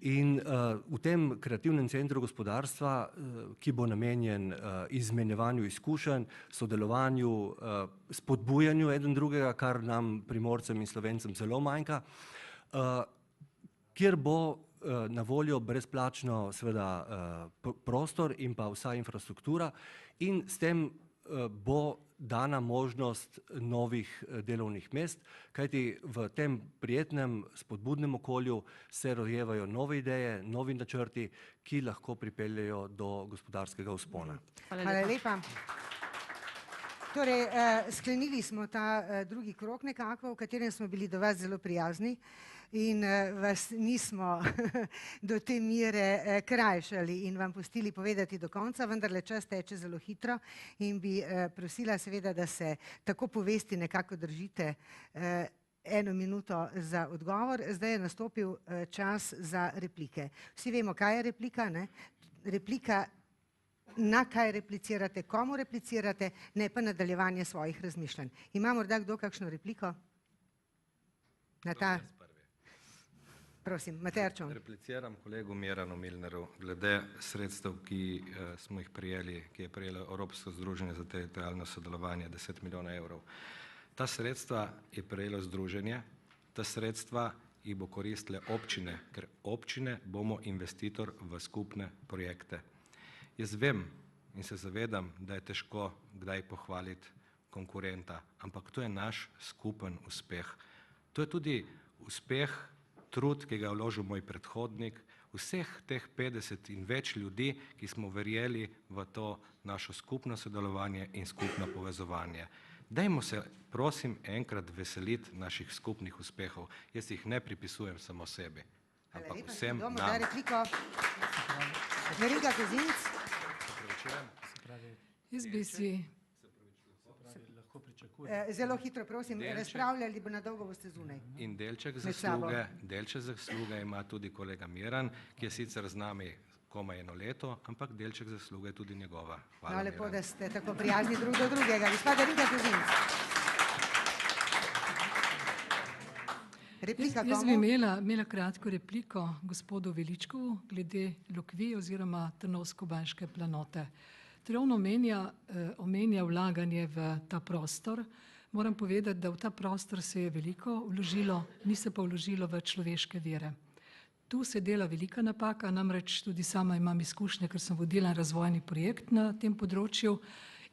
In v tem kreativnem centru gospodarstva, ki bo namenjen izmenjevanju izkušenj, sodelovanju, spodbujanju eden drugega, kar nam Primorcem in Slovencem zelo manjka, kjer bo na voljo brezplačno seveda prostor in pa vsa infrastruktura in s tem bo dana možnost novih delovnih mest, kajti v tem prijetnem, spodbudnem okolju se rojevajo nove ideje, novi načrti, ki lahko pripeljejo do gospodarskega vzpona. Hvala lepa. Torej, sklenili smo ta drugi krog nekako, v katerem smo bili do vas zelo prijazni in vas nismo do te mere krajšali in vam pustili povedati do konca, vendarle čas teče zelo hitro in bi prosila seveda, da se tako povesti nekako držite 1 minuto za odgovor. Zdaj je nastopil čas za replike. Vsi vemo, kaj je replika, ne? Replika, na kaj replicirate, komu replicirate, ne pa nadaljevanje svojih razmišljanj. Ima morda kdo kakšno repliko? Na ta? Prosim, Matej Arčon. Repliciram kolegu Miranu Milneru glede sredstev, ki smo jih prijeli, ki je prijelo Evropsko združenje za teritorialno sodelovanje 10 milijonov evrov. Ta sredstva je prijelo združenje, ta sredstva jih bo koristile občine, ker občine bomo investitor v skupne projekte. Jaz vem in se zavedam, da je težko kdaj pohvaliti konkurenta, ampak to je naš skupen uspeh. To je tudi uspeh, trud, ki ga je vložil moj predhodnik, vseh teh 50 in več ljudi, ki smo verjeli v to našo skupno sodelovanje in skupno povezovanje. Dajmo se, prosim, enkrat veseliti naših skupnih uspehov. Jaz jih ne pripisujem samo sebi, ampak vsem nam. Verika Kozinc. Jaz bi si... Zelo hitro, prosim, razpravljali bo na dolgo, boste zunaj. In delček zasluge ima tudi kolega Miran, ki je sicer z nami komaj 1 leto, ampak delček zasluge je tudi njegova. Hvala, No, lepo, Miran. da ste tako prijazni drug do drugega. Gospa Verika Kozinc. Replika Jaz bi komu? imela kratko repliko gospodu Veličkovu glede Lokvi oziroma Trnovsko-Banjške planote. Torej on omenja vlaganje v ta prostor. Moram povedati, da v ta prostor se je veliko vložilo, ni se pa vložilo v človeške vire. Tu se dela velika napaka, namreč tudi sama imam izkušnje, ker sem vodila razvojni projekt na tem področju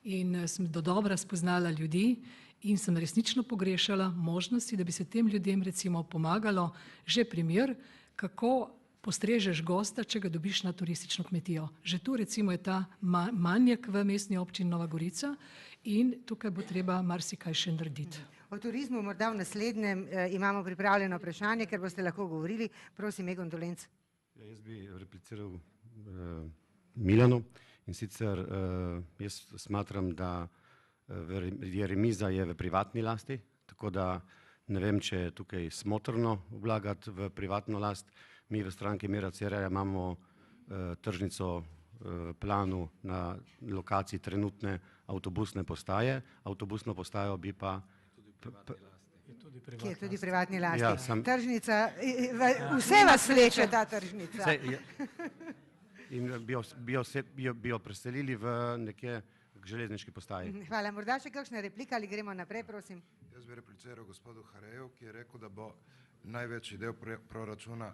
in sem dodobra spoznala ljudi in sem resnično pogrešala možnosti, da bi se tem ljudem recimo pomagalo. Že primer, kako postrežeš gosta, če ga dobiš na turistično kmetijo. Že tu recimo je ta manjek v mestni občini Nova Gorica in tukaj bo treba marsikaj še narediti. O turizmu morda v naslednjem imamo pripravljeno vprašanje, ker boste lahko govorili. Prosim, Egon Dolenc. Jaz bi repliciral Milanu in sicer jaz smatram, da je remiza je v privatni lasti, tako da ne vem, če je tukaj smotrno vlagati v privatno last. Mi v stranki Mira Cerarja imamo tržnico v planu na lokaciji trenutne avtobusne postaje. Avtobusno postajo bi pa... Ki je tudi privatni lasti. Ja, Tržnica, vse vas vleče ta tržnica. In bi jo preselili v nekje k železniški postaji. Hvala. Morda še kakšna replika ali gremo naprej, prosim? Jaz bi repliciral gospodu Hareju, ki je rekel, da bo največji del proračuna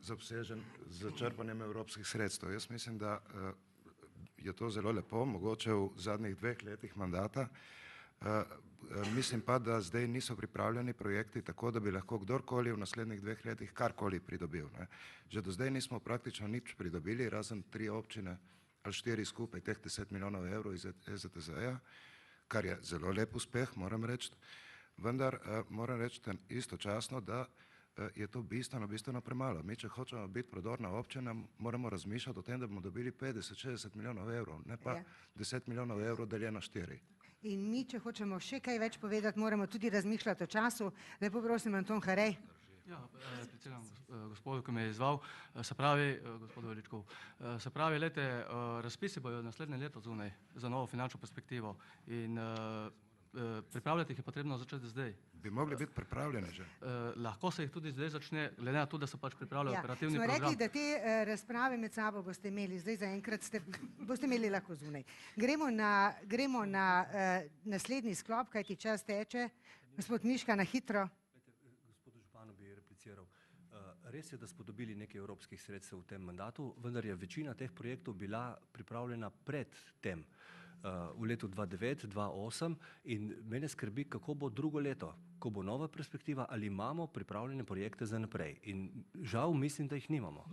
zaobsežen z črpanjem evropskih sredstev. Jaz mislim, da je to zelo lepo, mogoče v zadnjih 2 letih mandata. Mislim pa, da zdaj niso pripravljeni projekti tako, da bi lahko kdorkoli v naslednjih 2 letih karkoli pridobil. Že do zdaj nismo praktično nič pridobili, razen 3 občine ali 4 skupaj, teh 10 milijonov evrov iz EZTZ-ja, kar je zelo lep uspeh, moram reči. Vendar moram reči istočasno, da je to bistveno premalo. Mi, če hočemo biti prodorna občina, moramo razmišljati o tem, da bomo dobili 50-60 milijonov evrov, ne pa 10 milijonov evrov deljeno 4. In mi, če hočemo še kaj več povedati, moramo tudi razmišljati o času. Lepo prosim, Anton Harej. Ja, repliciram gospodu, ki me je izzval. Se pravi, gospodu Veličkovu, se pravi, lete, razpisi bojo naslednje leto zunaj za novo finančno perspektivo in pripravljati jih je potrebno začeti zdaj. Bi mogli biti pripravljeni že. Lahko se jih tudi zdaj začne, glede na to, da se pač pripravlja operativni Smo program. rekli, da te razprave med sabo boste imeli, zdaj zaenkrat boste imeli lahko zunaj. Gremo na naslednji sklop, kajti čas teče. Gospod Miška, na hitro. Gospodu županu bi repliciral. Res je, da smo dobili nekaj evropskih sredstev v tem mandatu, vendar je večina teh projektov bila pripravljena pred tem. V letu 2009, 2008 in mene skrbi, kako bo drugo leto, ko bo nova perspektiva, ali imamo pripravljene projekte za naprej. In žal mislim, da jih nimamo.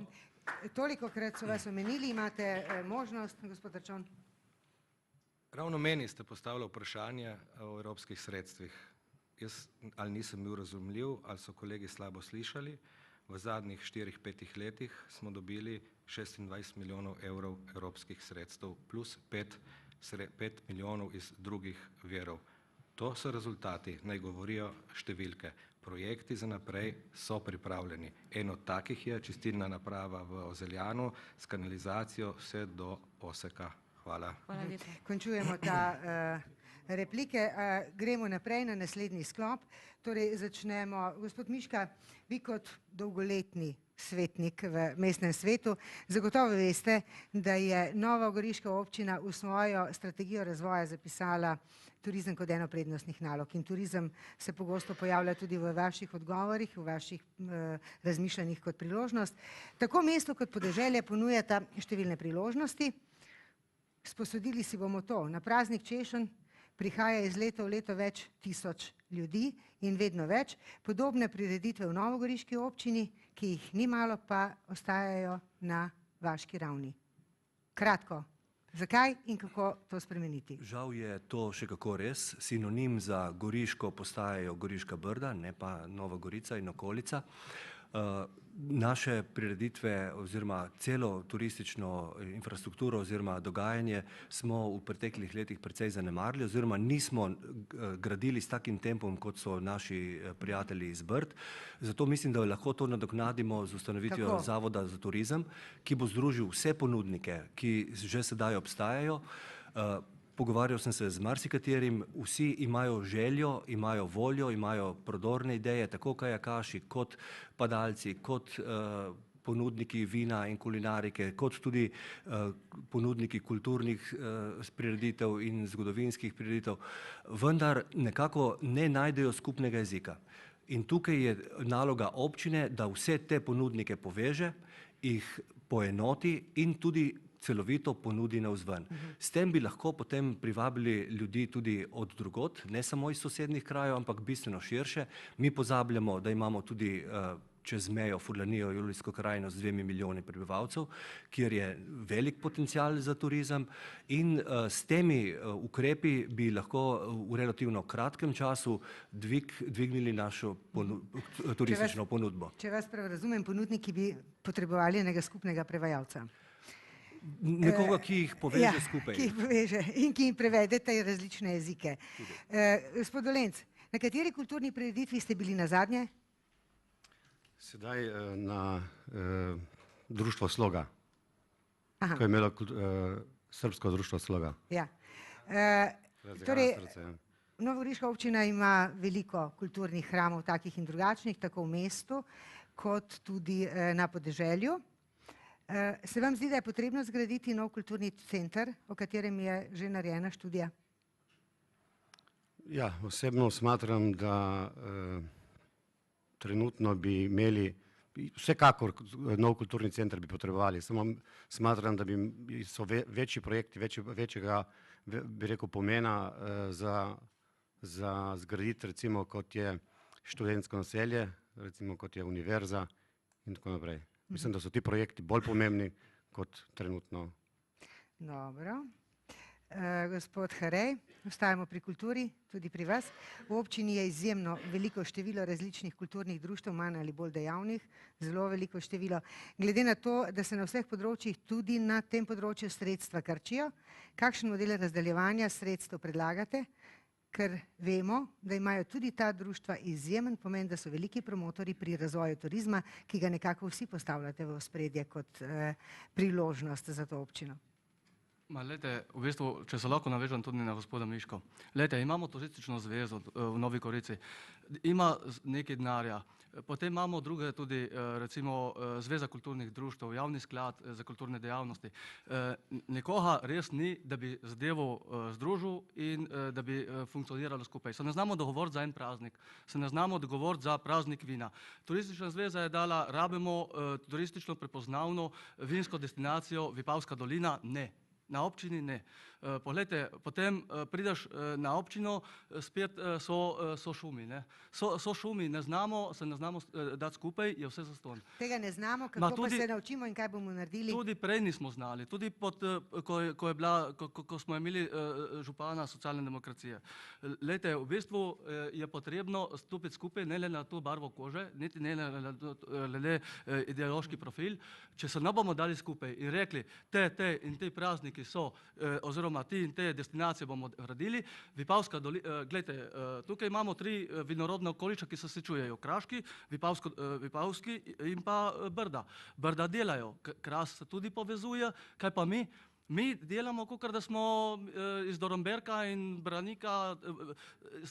Tolikokrat so vas omenili, imate možnost, gospod Arčon. Ravno meni ste postavili vprašanje o evropskih sredstvih. Jaz ali nisem bil razumljiv, ali so kolegi slabo slišali. V zadnjih 4-5 letih smo dobili 26 milijonov evrov evropskih sredstev plus 5 milijonov iz drugih virov. To so rezultati, naj govorijo številke. Projekti za naprej so pripravljeni. En od takih je čistilna naprava v Ozeljanu s kanalizacijo vse do Oseka. Hvala. Končujemo ta replike. Gremo naprej na naslednji sklop. Torej začnemo. Gospod Miška, vi kot dolgoletni svetnik v mestnem svetu. Zagotovo veste, da je Nova Goriška občina v svojo strategijo razvoja zapisala turizem kot eno prednostnih nalog. In turizem se pogosto pojavlja tudi v vaših odgovorih, v vaših razmišljanjih kot priložnost. Tako mesto kot podeželje ponujata številne priložnosti. Sposodili si bomo to. Na praznik češenj prihaja iz leta v leto več tisoč ljudi in vedno več. Podobne prireditve v novogoriški občini, ki jih ni malo, pa ostajajo na vaški ravni. Kratko, zakaj in kako to spremeniti? Žal je to še kako res. Sinonim za Goriško postajajo Goriška Brda, ne pa Nova Gorica in okolica. Naše prireditve oziroma celo turistično infrastrukturo oziroma dogajanje smo v preteklih letih precej zanemarili oziroma nismo gradili s takim tempom, kot so naši prijatelji iz Brd. Zato mislim, da lahko to nadoknadimo z ustanovitvijo Zavoda za turizem, ki bo združil vse ponudnike, ki že sedaj obstajajo. Pogovarjal sem se z marsikaterim, vsi imajo željo, imajo voljo, imajo prodorne ideje, tako kajakaši kot padalci, kot ponudniki vina in kulinarike, kot tudi ponudniki kulturnih prireditev in zgodovinskih prireditev, vendar nekako ne najdejo skupnega jezika. In tukaj je naloga občine, da vse te ponudnike poveže, jih poenoti in tudi celovito ponudi navzven. S tem bi lahko potem privabili ljudi tudi od drugod, ne samo iz sosednjih krajev, ampak bistveno širše. Mi pozabljamo, da imamo tudi čez mejo Furlanijo, Julijsko krajino z 2 milijoni prebivalcev, kjer je velik potencial za turizem in s temi ukrepi bi lahko v relativno kratkem času dvignili našo turistično ponudbo. Če vas prav razumem, ponudniki bi potrebovali enega skupnega prevajalca. Nekoga, ki jih poveže skupaj. Ki jih poveže in ki jim prevedete različne jezike. Gospod Dolenc, na kateri kulturni prireditvi ste bili nazadnje? Sedaj na društvo Sloga, ko je imelo Srbsko društvo Sloga. Ja. Torej, novogoriška občina ima veliko kulturnih hramov, takih in drugačnih, tako v mestu, kot tudi na podeželju. Se vam zdi, da je potrebno zgraditi nov kulturni center, o katerem je že narejena študija? Ja, osebno smatram, da trenutno bi imeli, vsekakor nov kulturni center bi potrebovali, samo smatram, da so večji projekti, večjega, bi rekel, pomena za zgraditi, recimo kot je študentsko naselje, recimo kot je univerza in tako naprej. Mislim, da so ti projekti bolj pomembni kot trenutno. Dobro. Gospod Harej, ostajamo pri kulturi, tudi pri vas. V občini je izjemno veliko število različnih kulturnih društev, manj ali bolj dejavnih, zelo veliko število. Glede na to, da se na vseh področjih tudi na tem področju sredstva krčijo, kakšen model razdeljevanja sredstev predlagate? Ker vemo, da imajo tudi ta društva izjemen pomen, da so veliki promotori pri razvoju turizma, ki ga nekako vsi postavljate v ospredje kot priložnost za to občino. Glejte, v bistvu, če se lahko navežem tudi na gospoda Miško. Glejte, imamo turistično zvezo v Novi Gorici, ima nekaj denarja, potem imamo druge tudi, recimo Zveza kulturnih društev, Javni sklad za kulturne dejavnosti. Nekoga res ni, da bi zadevo združil in da bi funkcioniralo skupaj. Se ne znamo dogovoriti za en praznik, se ne znamo dogovoriti za praznik vina. Turistična zveza je dala, rabimo turistično prepoznavno vinsko destinacijo Vipavska dolina, ne. Na občini ne. Poglejte, potem prideš na občino, spet so šumi. So šumi, se ne znamo dati skupaj, je vse zastonj. Tega ne znamo, kako pa se naučimo in kaj bomo naredili? Tudi prej nismo znali, tudi ko smo imeli župana socialne demokracije. Glejte, v bistvu je potrebno stopiti skupaj, ne le na to barvo kože, niti ne le ideološki profil. Če se ne bomo dali skupaj in rekli, te in te prazniki so, oziroma ti in te destinacije bomo gradili, Vipavska dolina, gledajte, tukaj imamo 3 vinorodne okoliša, ki se srečujejo, Kraški, Vipavski in pa Brda. Brda delajo, Kras se tudi povezuje, kaj pa mi? Mi delamo, kot da smo iz Dornberka in Branika,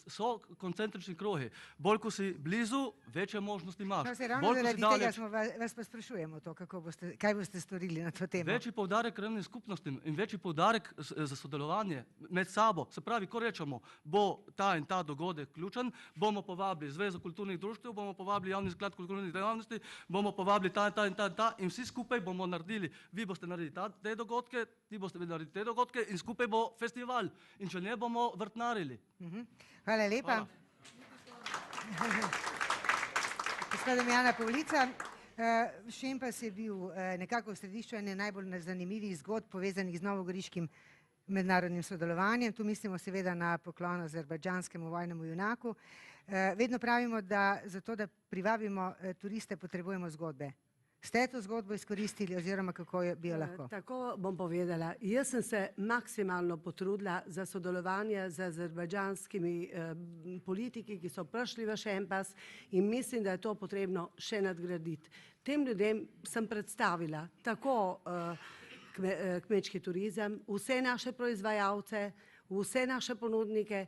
so koncentrični krogi. Bolj, ko si blizu, večje možnosti imaš. No, se ravno zaradi tega smo vas pa sprašujemo to, kaj boste storili na to temo. Večji poudarek krajevnim skupnostim in večji poudarek za sodelovanje med sabo. Se pravi, ko rečemo, bo ta in ta dogodek ključen, bomo povabili Zvezo kulturnih društev, bomo povabili Javni sklad kulturnih dejavnosti, bomo povabili ta in vsi skupaj bomo naredili. Vi boste naredili te dogodke, ti boste naredili te dogodke in skupaj bo festival. In če ne, bomo vrtnarili. Hvala lepa. Gospod Damjana Pavlica, Šempas je bil nekako v središču ene najbolj zanimivih zgodb povezanih z novogoriškim mednarodnim sodelovanjem. Tu mislimo seveda na poklon azerbajdžanskemu vojnemu junaku. Vedno pravimo, da zato, da privabimo turiste, potrebujemo zgodbe. Ste to zgodbo izkoristili oziroma kako bi jo lahko? Tako bom povedala. Jaz sem se maksimalno potrudila za sodelovanje z azerbajdžanskimi politiki, ki so prišli v Šempas in mislim, da je to potrebno še nadgraditi. Tem ljudem sem predstavila tako kmečki turizem, vse naše proizvajalce, vse naše ponudnike,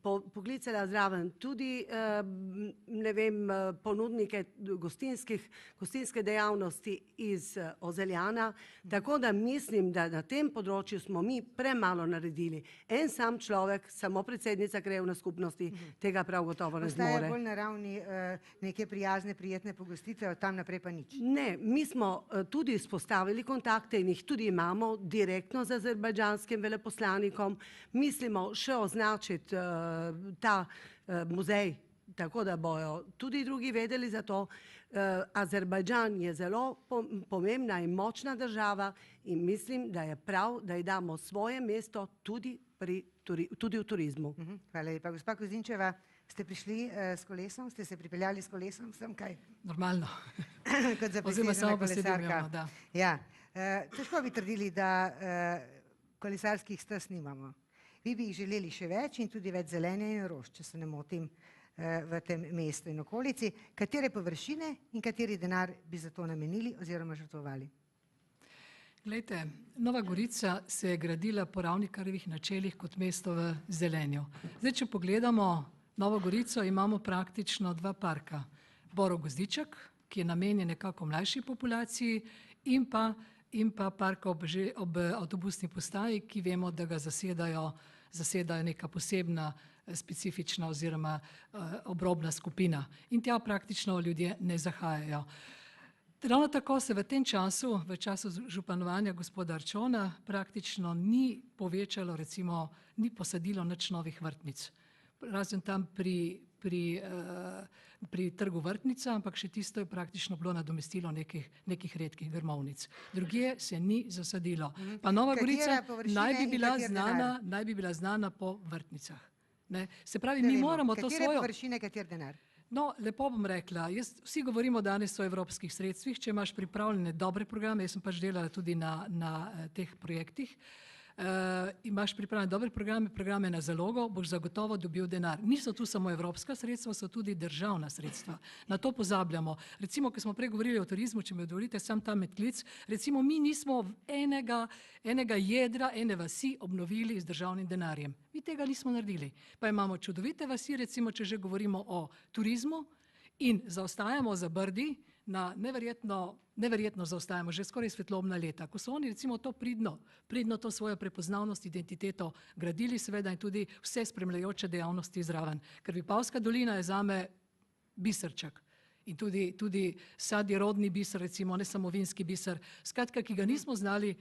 poklicala zraven tudi ponudnike gostinske dejavnosti iz Ozeljana, tako da mislim, da na tem področju smo mi premalo naredili. En sam človek, samo predsednica krajevne skupnosti, tega prav gotovo ne zmore. Postaje bolj na ravni neke prijazne, prijetne pogostitve, od tam naprej pa nič. Ne, mi smo tudi vzpostavili kontakte in jih tudi imamo direktno z azerbajdžanskim veleposlanikom. Mislimo še označiti ta muzej, tako da bojo tudi drugi vedeli za to. Azerbajdžan je zelo pomembna in močna država in mislim, da je prav, da ji damo svoje mesto tudi v turizmu. Hvala lepa. Gospa Kozinčeva, ste prišli s kolesom? Ste se pripeljali s kolesom? Sem kaj? Normalno. Kot Oziroma samo kolesarka. da. Ja. Težko bi trdili, da kolesarskih stez nimamo. Vi bi jih želeli še več in tudi več zelenja in rož, če se ne motim, v tem mestu in okolici. Katere površine in kateri denar bi za to namenili oziroma žrtvovali? Glejte, Nova Gorica se je gradila po Ravnikarjevih načelih kot mesto v zelenju. Zdaj, če pogledamo Novo Gorico, imamo praktično dva parka. Borov Gozdiček, ki je namenjen nekako mlajši populaciji, in pa park ob avtobusni postaji, ki vemo, da ga zasedajo neka posebna, specifična oziroma obrobna skupina. In tja praktično ljudje ne zahajajo. Ravno tako se v tem času, v času županovanja gospoda Arčona, praktično ni povečalo, recimo, ni posadilo nič novih vrtnic. Razen tam pri trgu Vrtnica, ampak še tisto je praktično bilo nadomestilo nekih redkih grmovnic. Drugje se ni zasadilo. Pa Nova Gorica naj bi bila znana po vrtnicah. Se pravi, mi moramo to svojo... Katere površine, kater denar? No, lepo bom rekla, vsi govorimo danes o evropskih sredstvih, če imaš pripravljene dobre programe, jaz sem pač delala tudi na teh projektih, imaš pripravljene dobre programe na zalogo, boš zagotovo dobil denar. Niso tu samo evropska sredstva, so tudi državna sredstva. Na to pozabljamo. Recimo, ko smo prej govorili o turizmu, če mi dovolite, sam tam medklic, recimo mi nismo enega jedra, ene vasi obnovili z državnim denarjem. Mi tega nismo naredili. Pa imamo čudovite vasi, recimo, če že govorimo o turizmu in zaostajamo za Brdi, na neverjetno zaostajamo, že skoraj svetlobna leta. Ko so oni recimo to pridno to svojo prepoznavnost, identiteto gradili seveda in tudi vse spremljajoče dejavnosti zraven. Ker Vipavska dolina je zame biserček. In tudi sad je rodni biser, recimo, ne samo vinski biser. Skratka, ki ga nismo znali,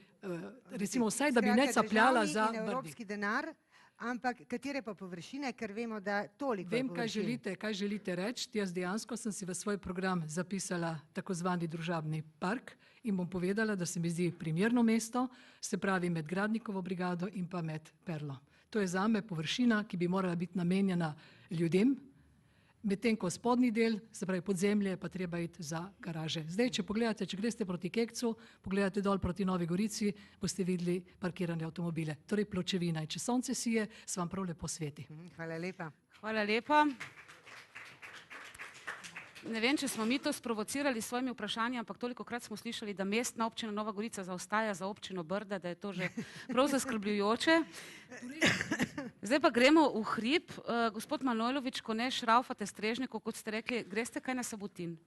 recimo vsaj, da bi ne capljala za Brdi. Evropski denar, ampak katere pa površine, ker vemo, da toliko je površin. Vem, kaj želite reči. Jaz dejansko sem si v svoj program zapisala takozvani družabni park in bom povedala, da se mi zdi primerno mesto, se pravi med Gradnikovo brigado in pa med Perlo. To je zame površina, ki bi morala biti namenjena ljudem, medtem ko spodnji del, se pravi podzemlje, pa treba iti za garaže. Zdaj, če pogledate, če greste proti Kekcu, pogledate dol proti Novi Gorici, boste videli parkirane avtomobile. Torej pločevina. In če sonce sije, se vam prav lepo sveti. Hvala lepa. Hvala lepa. Ne vem, če smo mi to sprovocirali s svojimi vprašanji, ampak tolikokrat smo slišali, da mestna občina Nova Gorica zaostaja za občino Brda, da je to že prav zaskrbljujoče. Zdaj pa gremo v hrib. Gospod Manojlović, ko ne šraufate strežnikov, kot ste rekli, greste kaj na Sabotin?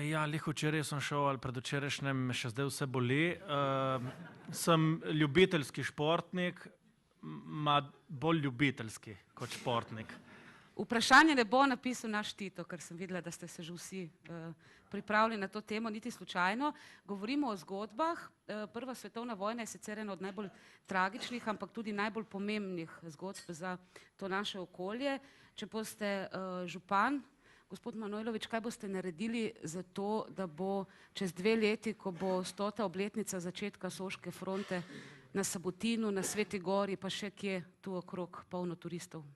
Ja, lih včeraj sem šel, ali predvčerajšnjem me še zdaj vse boli. Sem ljubiteljski športnik, bolj ljubiteljski kot športnik. Vprašanje ne bo napisal naš Tito, ker sem videla, da ste se že vsi pripravili na to temo, niti slučajno. Govorimo o zgodbah. Prva svetovna vojna je sicer ena od najbolj tragičnih, ampak tudi najbolj pomembnih zgodb za to naše okolje. Če boste župan, gospod Manojlović, kaj boste naredili za to, da bo čez 2 leti, ko bo 100. obletnica začetka Soške fronte na Sabotinu, na Sveti Gori, pa še kje tu okrog polno turistov?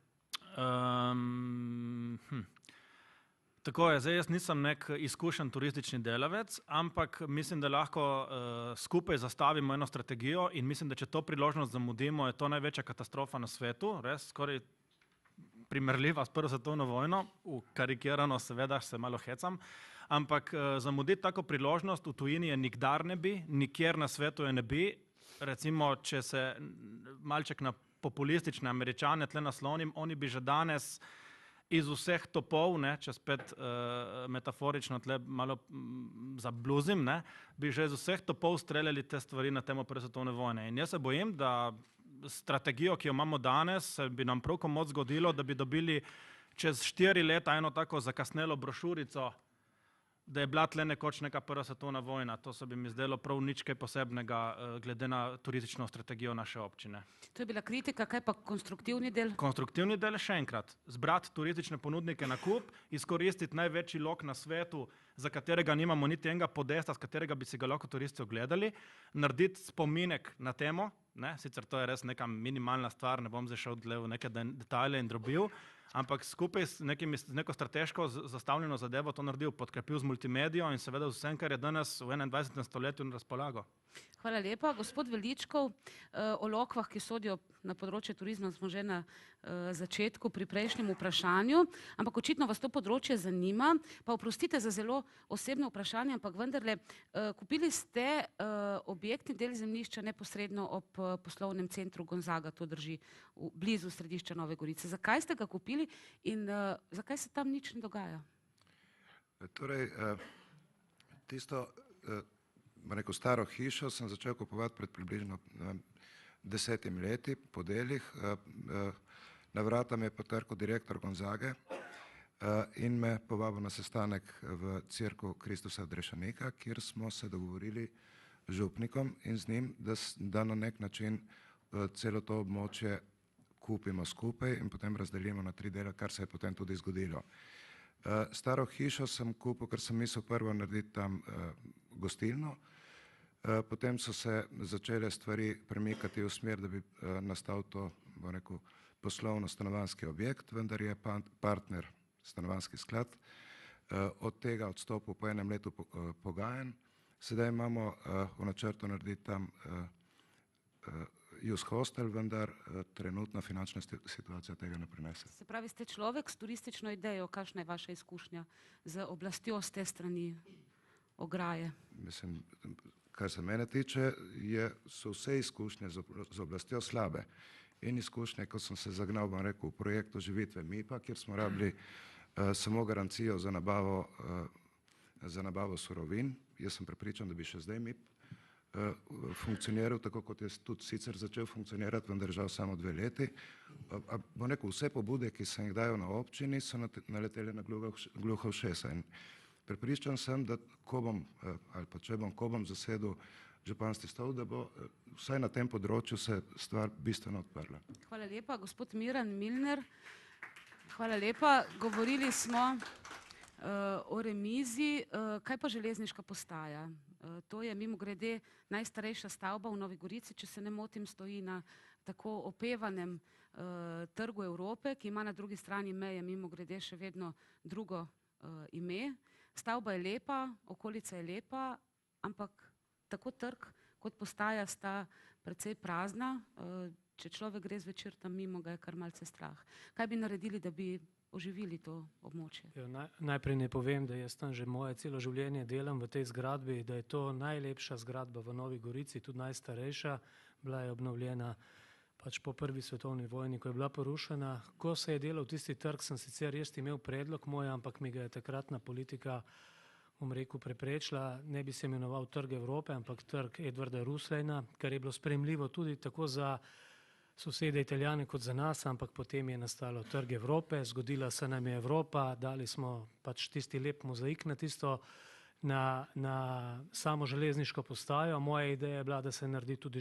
Tako je, zdaj jaz nisem nek izkušen turistični delavec, ampak mislim, da lahko skupaj zastavimo eno strategijo in mislim, da če to priložnost zamudimo, je to največja katastrofa na svetu, res skoraj primerljiva s prvo svetovno vojno, karikirano seveda se malo hecam, ampak zamuditi tako priložnost v tujini je nikdar ne bi, nikjer na svetu je ne bi. Recimo, če se malček na populistične Američane tle naslonim, oni bi že danes iz vseh topov, če spet metaforično tle malo zabluzim, bi že iz vseh topov streljali te stvari na temo prve svetovne vojne. In jaz se bojim, da strategijo, ki jo imamo danes, bi nam prav komot zgodilo, da bi dobili čez 4 leta eno tako zakasnelo brošurico, da je bila tle nekoč neka prva svetovna vojna. To se bi mi zdelo prav nič kaj posebnega glede na turistično strategijo naše občine. To je bila kritika, kaj pa konstruktivni del? Konstruktivni del je še enkrat. Zbrati turistične ponudnike na kup, izkoristiti največji lok na svetu, za katerega nimamo niti enega podesta, s katerega bi si ga lahko turisti ogledali, narediti spominek na temo, sicer to je res neka minimalna stvar, ne bom zdaj šel v neke detajle in drobil, ampak skupaj z neko strateško zastavljeno zadevo to naredil, podkrepil z multimedijo in seveda z vsem, kar je danes v 21. stoletju na razpolago. Hvala lepa. Gospod Veličkov, o lokvah, ki sodijo na področje turizma, smo že na začetku pri prejšnjem vprašanju, ampak očitno vas to področje zanima. Pa oprostite za zelo osebno vprašanje, ampak vendarle, kupili ste objektni del zemljišča neposredno ob poslovnem centru Gonzaga, to drži blizu središča Nove Gorice. Zakaj ste ga kupili in zakaj se tam nič ne dogaja? Torej, tisto staro hišo sem začel kupovati pred približno 10 leti po delih. Na vrata me je potrkal direktor Gonzage in me povabil na sestanek v cerkev Kristusa Odrešenika, kjer smo se dogovorili z župnikom in z njim, da na nek način celo to območje kupimo skupaj in potem razdelimo na 3 dele, kar se je potem tudi zgodilo. Staro hišo sem kupil, ker sem mislil prvo narediti tam gostilno, potem so se začele stvari premikati v smer, da bi nastal to, bom rekel, poslovno-stanovanjski objekt, vendar je partner stanovanjski sklad od tega odstopil po 1 letu pogajanj. Sedaj imamo v načrtu narediti tam Youth Hostel, vendar trenutna finančna situacija tega ne prinese. Se pravi, ste človek s turistično idejo, kakšna je vaša izkušnja z oblastjo z te strani ograje? Mislim, kar se mene tiče, so vse izkušnje z oblastjo slabe. In izkušnje, ko sem se zagnal, bom rekel, v projekt oživitve MIP-a, kjer smo rabili samo garancijo za nabavo surovin. Jaz sem prepričan, da bi še zdaj MIP funkcioniral, tako kot je tudi sicer začel funkcionirati, vendar žal samo 2 leti. Bom rekel, vse pobude, ki se jih dajo na občini, so naletele na gluha ušesa. In prepričan sem, da ko bom zasedel županski stol, da bo vsaj na tem področju se stvar bistveno odprla. Hvala lepa. Gospod Miran Milner, hvala lepa. Govorili smo o remizi. Kaj pa železniška postaja? To je mimogrede najstarejša stavba v Novi Gorici, če se ne motim, stoji na tako opevanem trgu Evrope, ki ima na drugi strani meje mimogrede še vedno drugo ime. Stavba je lepa, okolica je lepa, ampak tako trg kot postaja sta precej prazna. Če človek gre zvečer tam mimo, ga je kar malce strah. Kaj bi naredili, da bi oživili to območje. Najprej ne povem, da jaz tam že moje celo življenje delam v tej zgradbi, da je to najlepša zgradba v Novi Gorici, tudi najstarejša, bila je obnovljena pač po prvi svetovni vojni, ko je bila porušena. Ko se je delal tisti trg, sem sicer jaz imel predlog moj, ampak mi ga je takratna politika, bom rekel, preprečila. Ne bi se imenoval Trg Evrope, ampak Trg Edvarda Ruslejna, kar je bilo sprejemljivo tudi tako za sosede Italijane kot za nas, ampak potem je nastalo Trg Evrope, zgodila se nam je Evropa, dali smo pač tisti lep mozaik na tisto, na samo železniško postajo. Moja ideja je bila, da se naredi tudi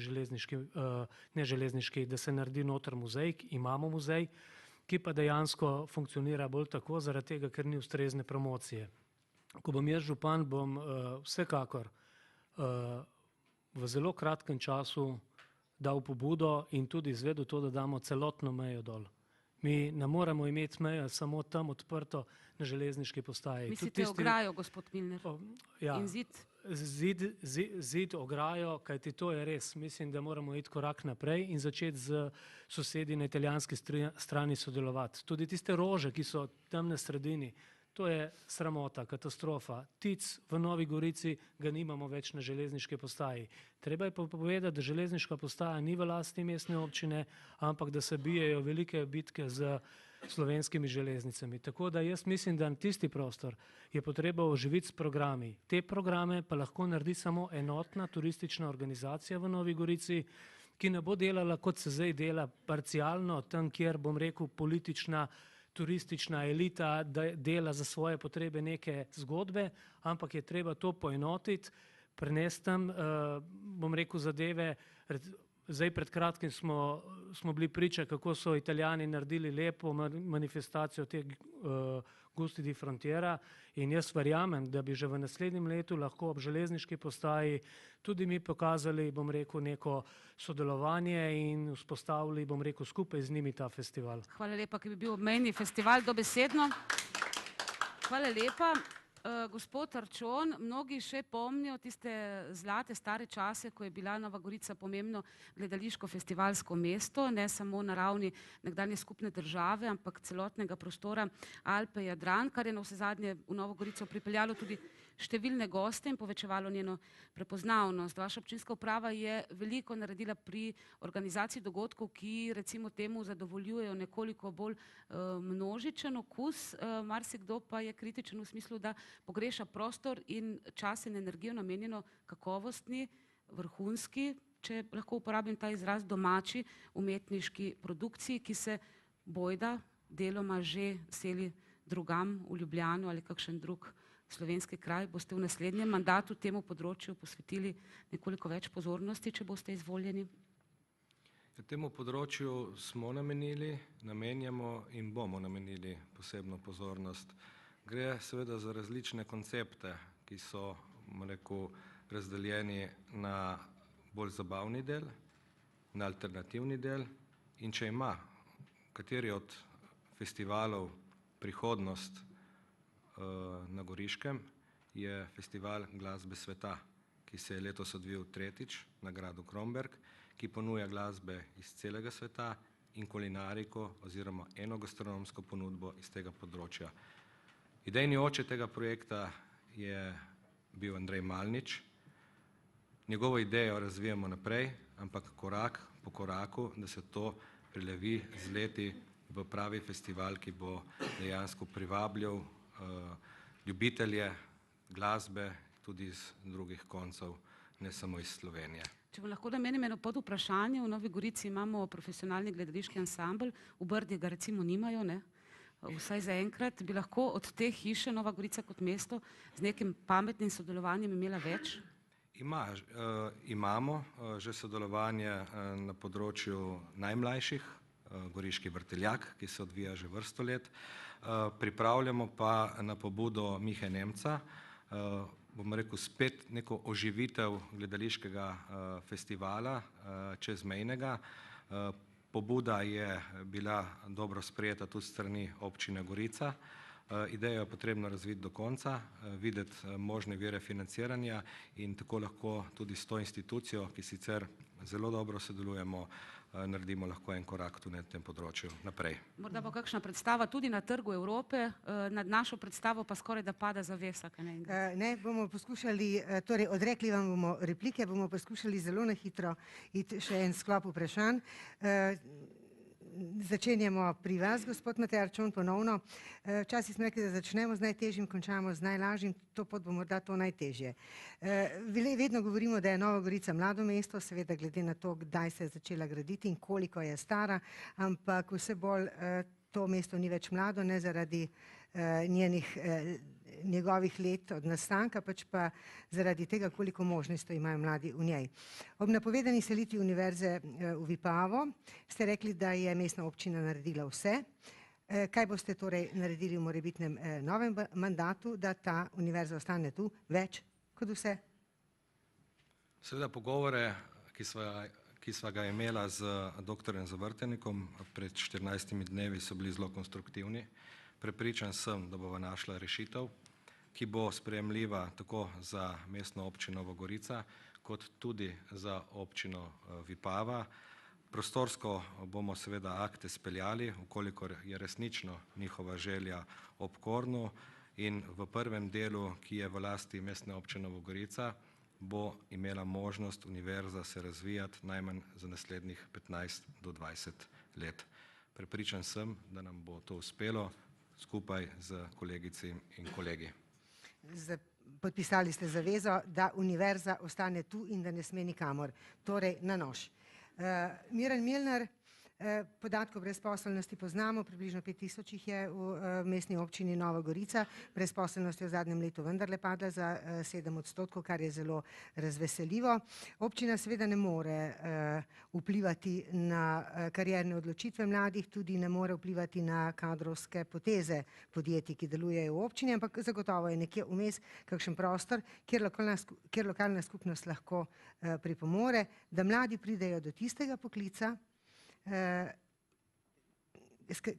da se naredi noter muzej, imamo muzej, ki pa dejansko funkcionira bolj tako, zaradi tega, ker ni ustrezne promocije. Ko bom jaz župan, bom vsekakor v zelo kratkem času dal pobudo in tudi izvedel to, da damo celotno mejo dol. Mi ne moremo imeti mejo samo tam odprto na železniški postaji. Mislite ograjo, gospod Milner? Ja, in zid? Zid, ograjo, kajti to je res. Mislim, da moramo iti korak naprej in začeti z sosedi na italijanski strani sodelovati. Tudi tiste rože, ki so tam na sredini, to je sramota, katastrofa. Tic v Novi Gorici ga nimamo več na železniški postaji. Treba je pa povedati, da železniška postaja ni v lasti mestne občine, ampak da se bijejo velike bitke z slovenskimi železnicami. Tako da jaz mislim, da tisti prostor je potreba oživiti s programi. Te programe pa lahko naredi samo enotna turistična organizacija v Novi Gorici, ki ne bo delala, kot se zdaj dela, parcialno, tam, kjer, bom rekel, politična turistična elita dela za svoje potrebe neke zgodbe, ampak je treba to poenotiti, prenesti tam, bom rekel, zadeve. Zdaj pred kratkim smo bili priča, kako so Italijani naredili lepo manifestacijo teh Gusti di Frontiera in jaz verjamem, da bi že v naslednjem letu lahko ob železniški postaji tudi mi pokazali, bom rekel, neko sodelovanje in vzpostavili, bom rekel, skupaj z njimi ta festival. Hvala lepa, ki bi bil obmejni festival dobesedno. Hvala lepa. Gospod Arčon, mnogi še pomnijo tiste zlate stare čase, ko je bila Nova Gorica pomembno gledališko-festivalsko mesto, ne samo na ravni nekdanje skupne države, ampak celotnega prostora Alpe-Jadran, kar je navsezadnje v Novo Gorico pripeljalo tudi številne goste in povečevalo njeno prepoznavnost. Vaša občinska uprava je veliko naredila pri organizaciji dogodkov, ki recimo temu zadovoljujejo nekoliko bolj množičen okus, marsikdo pa je kritičen v smislu, da pogreša prostor in čas in energijo namenjeno kakovostni, vrhunski, če lahko uporabim ta izraz, domači umetniški produkciji, ki se bojda deloma že seli drugam v Ljubljano ali kakšen drug slovenski kraj. Boste v naslednjem mandatu temu področju posvetili nekoliko več pozornosti, če boste izvoljeni? Temu področju smo namenili, namenjamo in bomo namenili posebno pozornost. Gre seveda za različne koncepte, ki so, bom rekel, razdeljeni na bolj zabavni del, na alternativni del, in če ima kateri od festivalov prihodnost na Goriškem, je festival glasbe sveta, ki se je letos odvil tretjič na gradu Kromberk, ki ponuja glasbe iz celega sveta in kulinariko oziroma eno gastronomsko ponudbo iz tega področja. Idejni oče tega projekta je bil Andrej Malnič. Njegovo idejo razvijamo naprej, ampak korak po koraku, da se to prelevi z leti v pravi festival, ki bo dejansko privabljal ljubitelje glasbe tudi iz drugih koncev, ne samo iz Slovenije. Če vam lahko namenim eno podvprašanje, v Novi Gorici imamo profesionalni gledališki ansambel, v Brdi ga recimo nimajo, ne? Vsaj zaenkrat bi lahko od te hiše Nova Gorica kot mesto z nekim pametnim sodelovanjem imela več? Imamo že sodelovanje na področju najmlajših, Goriški vrtiljak, ki se odvija že vrsto let. Pripravljamo pa na pobudo Mihe Nemca, bomo rekel, spet neko oživitev gledališkega festivala čezmejnega. Pobuda je bila dobro sprejeta tudi s strani občine Gorica. Idejo je potrebno razviti do konca, videti možne vire financiranja in tako lahko tudi s to institucijo, ki sicer zelo dobro sodelujemo, naredimo lahko en korak tudi na tem področju naprej. Morda pa kakšna predstava tudi na trgu Evrope, nad našo predstavo pa skoraj da pada zavesa. Ne, bomo poskušali, torej odrekli vam bomo replike, bomo poskušali zelo na hitro iti še en sklop vprašanj. Začenjamo pri vas, gospod Matej Arčon, ponovno. Včasih smo rekli, da začnemo z najtežjim, končamo z najlažjim, to pot bo morda to najtežje. Vedno govorimo, da je Nova Gorica mlado mesto, seveda glede na to, kdaj se je začela graditi in koliko je stara, ampak vse bolj to mesto ni več mlado, ne zaradi njegovih let od nastanka, pač pa zaradi tega, koliko možnosti imajo mladi v njej. Ob napovedani selitvi univerze v Vipavo ste rekli, da je mestna občina naredila vse. Kaj boste torej naredili v morebitnem novem mandatu, da ta univerza ostane tu več kot vse? Seveda pogovore, ki sva ga imela z doktorjem Zavrtenikom pred 14 dnevi, so bili zelo konstruktivni. Prepričan sem, da bova našla rešitev, ki bo sprejemljiva tako za mestno občino Nova Gorica, kot tudi za občino Vipava. Prostorsko bomo seveda akte speljali, ukolikor je resnično njihova želja ob Kornu, in v prvem delu, ki je v lasti mestne občine Nova Gorica, bo imela možnost univerza se razvijati najmanj za naslednjih 15 do 20 let. Prepričan sem, da nam bo to uspelo skupaj z kolegicami in kolegi. Podpisali ste zavezo, da univerza ostane tu in da ne sme nikamor, torej na nož. Miran Milner, podatkov brezposelnosti poznamo, približno 5000 jih je v mestni občini Nova Gorica, brezposelnost je v zadnjem letu vendarle padla za 7%, kar je zelo razveseljivo. Občina seveda ne more vplivati na karierne odločitve mladih, tudi ne more vplivati na kadrovske poteze podjetij, ki delujejo v občini, ampak zagotovo je nekje vmes kakšen prostor, kjer lokalna skupnost lahko pripomore, da mladi pridejo do tistega poklica,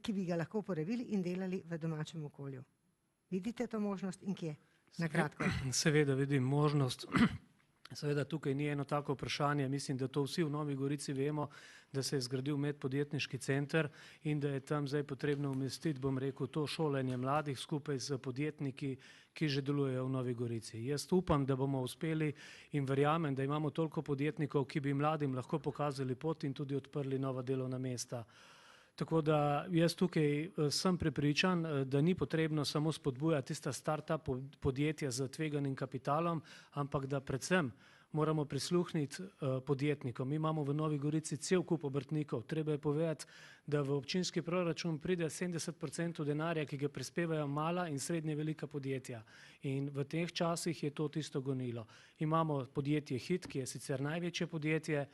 ki bi ga lahko uporabili in delali v domačem okolju. Vidite to možnost in kje? Na kratko. Seveda vidim možnost. Seveda tukaj ni eno tako vprašanje, mislim, da to vsi v Novi Gorici vemo, da se je zgradil medpodjetniški center in da je tam zdaj potrebno umestiti, bom rekel, to šolanje mladih skupaj z podjetniki, ki že delujejo v Novi Gorici. Jaz upam, da bomo uspeli in verjamem, da imamo toliko podjetnikov, ki bi mladim lahko pokazali pot in tudi odprli nova delovna mesta. Tako da jaz tukaj sem prepričan, da ni potrebno samo spodbujati tista start-up podjetja z tveganim kapitalom, ampak da predvsem moramo prisluhniti podjetnikom. Mi imamo v Novi Gorici cel kup obrtnikov. Treba je povedati, da v občinski proračun pride 70% denarja, ki ga prispevajo mala in srednje velika podjetja. In v teh časih je to tisto gonilo. Imamo podjetje Hit, ki je sicer največje podjetje,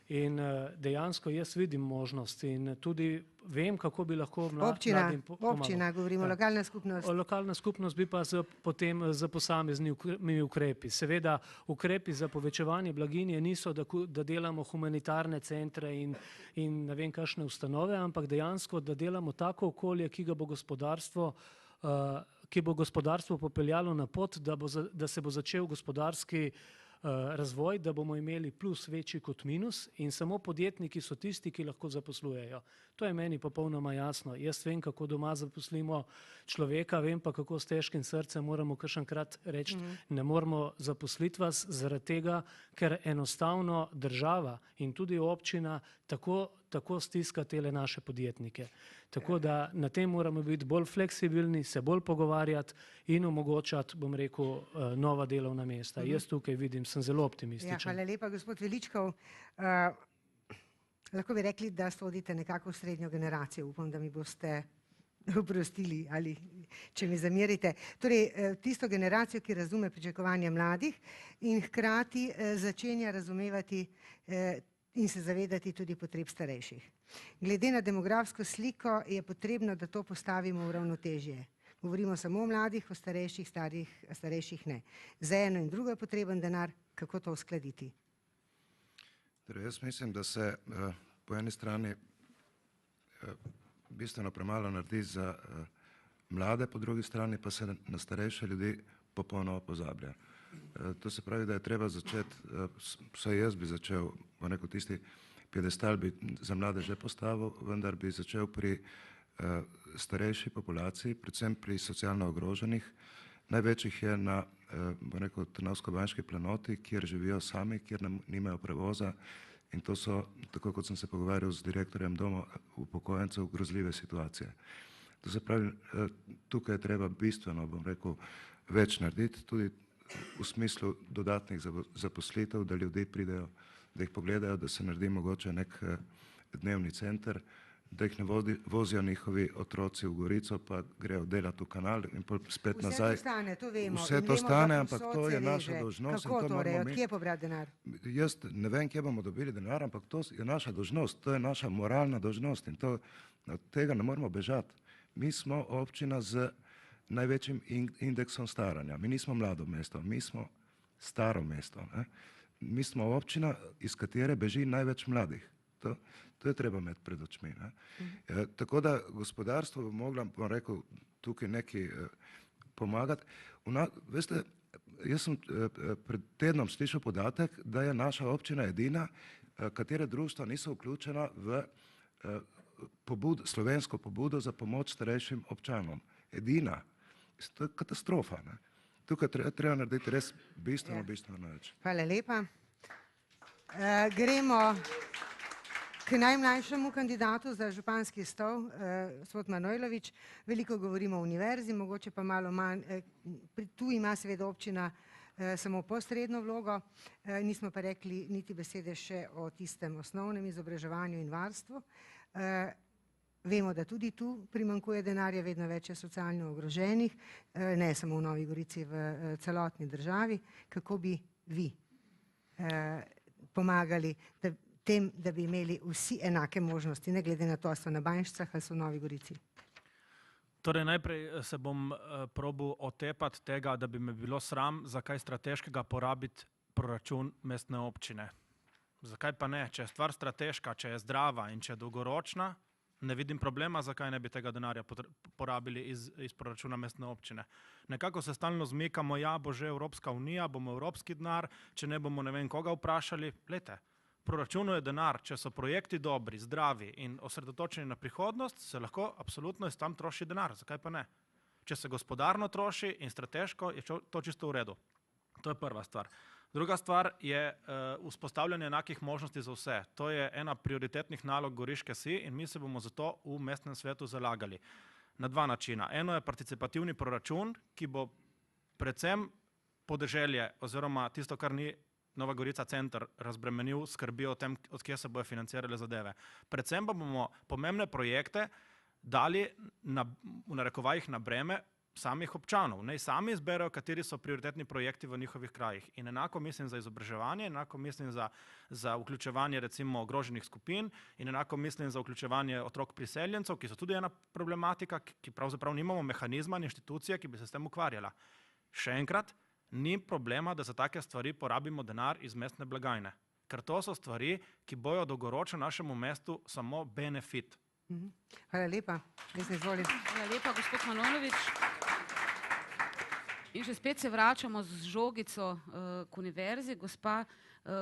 in dejansko jaz vidim možnost in tudi vem, kako bi lahko mladim pomagal. Občina, govorimo, lokalna skupnost. Lokalna skupnost bi pa potem za posameznimi ukrepi. Seveda ukrepi za povečevanje blaginje niso, da delamo humanitarne centre in ne vem kakšne ustanove, ampak dejansko, da delamo tako okolje, ki bo gospodarstvo popeljalo na pot, da se bo začel gospodarski razvoj, da bomo imeli plus večji kot minus in samo podjetniki so tisti, ki lahko zaposlujejo. To je meni popolnoma jasno. Jaz vem, kako doma zaposlimo človeka, vem pa, kako s težkim srcem moramo kakšenkrat reči, ne moramo zaposliti vas zaradi tega, ker enostavno država in tudi občina tako stiska tele naše podjetnike. Tako da na tem moramo biti bolj fleksibilni, se bolj pogovarjati in omogočati, bom rekel, nova delovna mesta. Jaz tukaj vidim, sem zelo optimističen. Hvala lepa, gospod Veličkov. Lahko bi rekli, da sodite nekako v srednjo generacijo. Upam, da mi boste oprostili ali če mi zamerite. Torej, tisto generacijo, ki razume pričakovanja mladih in hkrati začenja razumevati in se zavedati tudi potreb starejših. Glede na demografsko sliko je potrebno, da to postavimo v ravnotežje. Govorimo samo o mladih, o starejših ne. Za eno in drugo je potreben denar, kako to uskladiti? Torej, jaz mislim, da se po eni strani bistveno premalo naredi za mlade, po drugi strani pa se na starejše ljudi popolnoma pozablja. To se pravi, da je treba začeti, vsaj jaz bi začel, rekel, tisti piedestal bi za mlade že postavil, vendar bi začel pri starejši populaciji, predvsem pri socialno ogroženih. Največjih je na, rekel, Trnovsko-Banjški planoti, kjer živijo sami, kjer nimajo prevoza, in to so, tako kot sem se pogovarjal z direktorjem doma upokojencev, grozljive situacije. To se pravi, tukaj je treba bistveno, rekel, več narediti, tudi v smislu dodatnih zaposlitev, da ljudi pridejo, da jih pogledajo, da se naredi mogoče nek dnevni center, da jih ne vozijo njihovi otroci v Gorico, pa grejo delati v kanal in spet nazaj. Vse to stane, to vemo. Vse to stane, ampak to je naša dolžnost. Kako torej, od kje pobrati denar? Jaz ne vem, kje bomo dobili denar, ampak to je naša dolžnost, to je naša moralna dolžnost in od tega ne moramo bežati. Mi smo občina z največjim indeksom staranja. Mi nismo mlado mesto, mi smo staro mesto. Mi smo občina, iz katere beži največ mladih. To je treba imeti pred očmi. Tako da gospodarstvo bi mogla, bom rekel, tukaj nekaj pomagati. Veste, jaz sem pred tednom slišal podatek, da je naša občina edina, katere društva niso vključena v slovensko pobudo za pomoč starejšim občanom. Edina. To je katastrofa. Tukaj treba narediti res bistveno več. Hvala lepa. Gremo k najmlajšemu kandidatu za županski stol, gospod Manojlović. Veliko govorimo o univerzi, mogoče pa malo manj. Tu ima seveda občina samo posredno vlogo, nismo pa rekli niti besede še o tistem osnovnem izobraževanju in varstvu. Vemo, da tudi tu primanjkuje denarja, vedno več je socialno ogroženih, ne samo v Novi Gorici, v celotni državi. Kako bi vi pomagali tem, da bi imeli vsi enake možnosti, ne glede na to, ali so na Banjšcah ali so v Novi Gorici? Torej, najprej se bom probal otepati tega, da bi me bilo sram, zakaj strateškega porabiti proračun mestne občine. Zakaj pa ne? Če je stvar strateška, če je zdrava in če je dolgoročna, ne vidim problema, zakaj ne bi tega denarja porabili iz proračuna mestne občine. Nekako se stalno zmikamo, ja, bo že Evropska unija, bomo evropski denar, če ne bomo ne vem koga vprašali. Glejte, v proračunu je denar, če so projekti dobri, zdravi in osredotočeni na prihodnost, se lahko absolutno iz tam troši denar. Zakaj pa ne? Če se gospodarno troši in strateško, je to čisto v redu. To je prva stvar. Druga stvar je vzpostavljanje enakih možnosti za vse. To je ena prioritetnih nalog Goriške si in mi se bomo zato v mestnem svetu zalagali. Na dva načina. Eno je participativni proračun, ki bo predvsem podeželje oziroma tisto, kar ni Nova Gorica center razbremenil, skrbi o tem, od kje se bojo financirale zadeve. Predvsem pa bomo pomembne projekte dali v narekovajih na breme samih občanov. Naj sami izberejo, kateri so prioritetni projekti v njihovih krajih. In enako mislim za izobraževanje, enako mislim za vključevanje recimo ogroženih skupin in enako mislim za vključevanje otrok priseljencev, ki so tudi ena problematika, ki pravzaprav nimamo mehanizma in inštitucije, ki bi se s tem ukvarjala. Še enkrat, ni problema, da za take stvari porabimo denar iz mestne blagajne. Ker to so stvari, ki bojo dolgoročno našemu mestu samo benefit. Hvala lepa. Hvala lepa, gospod Manojlović. In že spet se vračamo z žogico k univerzi. Gospa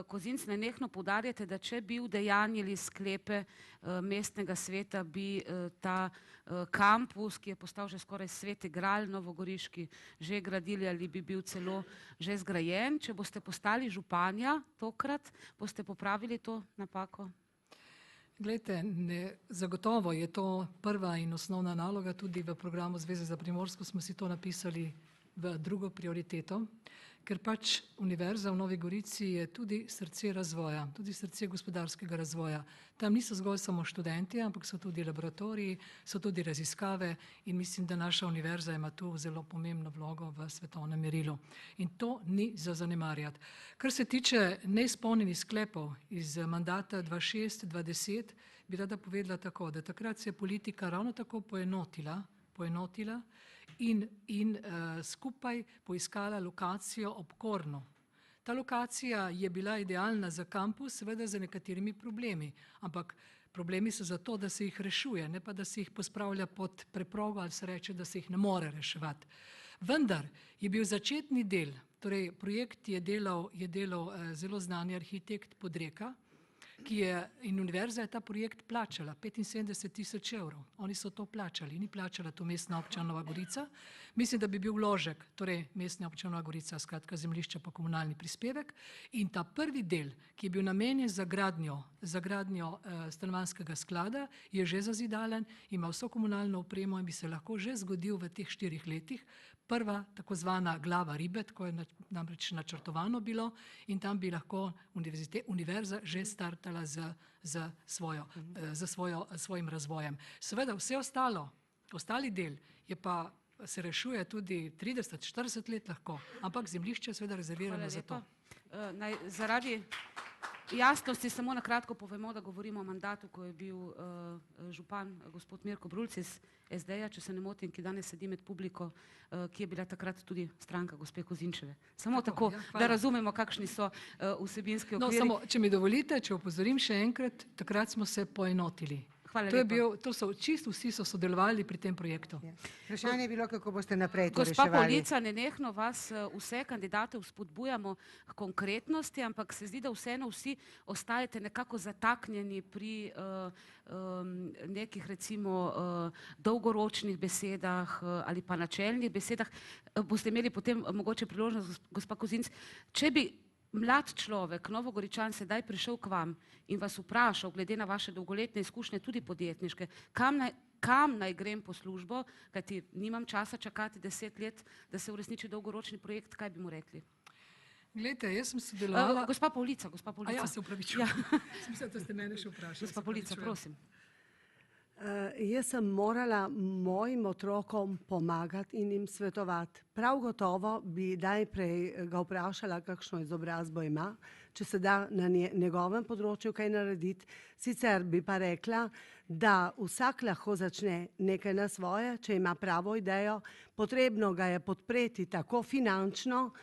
Kozinc, nenehno poudarjate, da če bi udejanjili sklepe mestnega sveta, bi ta kampus, ki je postal že skoraj sveti gral novogoriški, že gradili ali bi bil celo že zgrajen. Če boste postali županja tokrat, boste popravili to napako? Glejte, zagotovo je to prva in osnovna naloga, tudi v programu Zveze za Primorsko smo si to napisali v drugo prioriteto, ker pač univerza v Novi Gorici je tudi srce razvoja, tudi srce gospodarskega razvoja. Tam niso zgolj samo študenti, ampak so tudi laboratoriji, so tudi raziskave in mislim, da naša univerza ima tu zelo pomembno vlogo v svetovnem merilu. In to ni za zanemarjati. Kar se tiče neizpolnjenih sklepov iz mandata 2006-2010, bi rada povedala tako, da takrat se je politika ravno tako poenotila in skupaj poiskala lokacijo ob Kornu. Ta lokacija je bila idealna za kampus, seveda z nekaterimi problemi, ampak Problemi so zato, da se jih rešuje, ne pa da se jih pospravlja pod preprogo ali se reče, da se jih ne more reševati. Vendar je bil začetni del, torej projekt je delal zelo znani arhitekt Podreka, in univerza je ta projekt plačala 75.000 evrov. Oni so to plačali, ni plačala to Mestna občina Nova Gorica. Mislim, da bi bil vložek, torej Mestna občina Nova Gorica, skratka zemljišče pa komunalni prispevek. In ta prvi del, ki je bil namenjen za gradnjo stanovanjskega sklada, je že zazidalen, ima vso komunalno opremo in bi se lahko že zgodil v teh 4 letih. Prva tako zvana glava ribe, tako je namreč načrtovano bilo, in tam bi lahko univerza že startala z svojim razvojem. Seveda vse ostali del je pa se rešuje tudi 30-40 let lahko, ampak zemljišče je seveda rezervirano za to. Zaradi jasnosti samo na kratko povemo, da govorimo o mandatu, ko je bil župan gospod Mirko Brulc iz SD-ja, če se ne motim, ki danes sedi med publiko, ki je bila takrat tudi stranka gospe Kozinčeve. Samo tako, da razumemo, kakšni so vsebinski okviri. No, samo, če mi dovolite, če opozorim še enkrat, takrat smo se poenotili. Vsi so sodelovali pri tem projektu. Vprašanje je bilo, kako boste naprej to reševali. Gospa Polica, nenehno vas vse kandidate vzpodbujamo k konkretnosti, ampak se zdi, da vseeno vsi ostajate nekako zataknjeni pri nekih recimo dolgoročnih besedah ali pa načelnih besedah. Boste imeli potem mogoče priložnost, gospa Kozinc, če bi mlad človek, Novogoričan, sedaj prišel k vam in vas vprašal, glede na vaše dolgoletne izkušnje, tudi podjetniške, kam naj grem po službo, kajti nimam časa čakati 10 let, da se uresniči dolgoročni projekt, kaj bi mu rekli? Glejte, jaz sem sodelovala... Gospa Polica. A ja, se upravičujem. Mislim, da ste mene še vprašali. Gospa Polica, prosim. Jaz sem morala mojim otrokom pomagati in jim svetovati. Prav gotovo bi najprej ga vprašala, kakšno izobrazbo ima, če se da na njegovem področju kaj narediti. Sicer bi pa rekla, da vsak lahko začne nekaj na svoje, če ima pravo idejo. Potrebno ga je podpreti tako finančno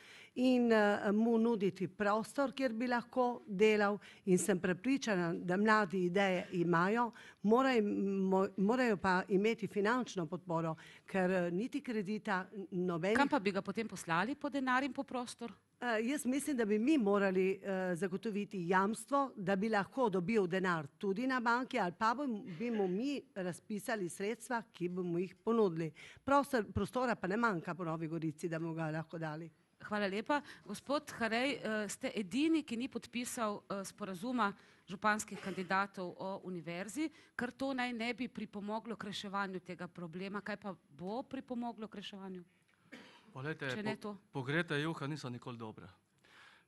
in mu nuditi prostor, kjer bi lahko delal, in sem prepričana, da mladi ideje imajo, morajo pa imeti finančno podporo, ker niti kredita nobenih... Kam pa bi ga potem poslali po denar in po prostor? Jaz mislim, da bi mi morali zagotoviti jamstvo, da bi lahko dobil denar tudi na banki, ali pa bi mu mi razpisali sredstva, ki bi mu jih ponudili. Prostora pa ne manjka po Novi Gorici, da mu ga lahko dali. Hvala lepa. Gospod Harej, ste edini, ki ni podpisal sporazuma županskih kandidatov o univerzi, ker to naj ne bi pripomoglo k reševanju tega problema. Kaj pa bo pripomoglo k reševanju? Pogrete juha niso nikoli dobre.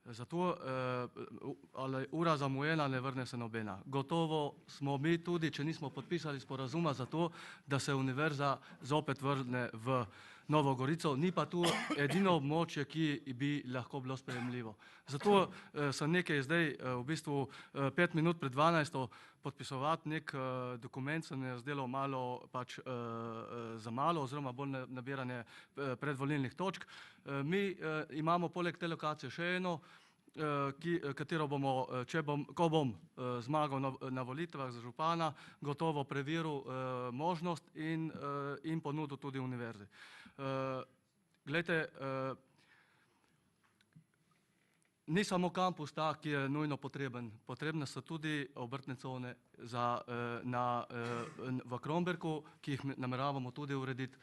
Zato ura zamujena, ne vrne se nobena. Gotovo smo mi tudi, če nismo podpisali sporazuma, za to, da se univerza zopet vrne v Novo Gorico, ni pa tu edino območje, ki bi lahko bilo sprejemljivo. Zato sem nekaj zdaj, v bistvu 5 minut pred 12. podpisovati nek dokument se mi je zdelo malo pač za malo, oziroma bolj nabiranje predvolilnih točk. Mi imamo poleg te lokacije še eno, katero bomo, ko bom zmagal na volitvah za župana, gotovo preveril možnost in ponudil tudi univerzi. Glejte, ni samo kampus ta, ki je nujno potreben. Potrebne so tudi obrtne cone v Kromberku, ki jih nameravamo tudi urediti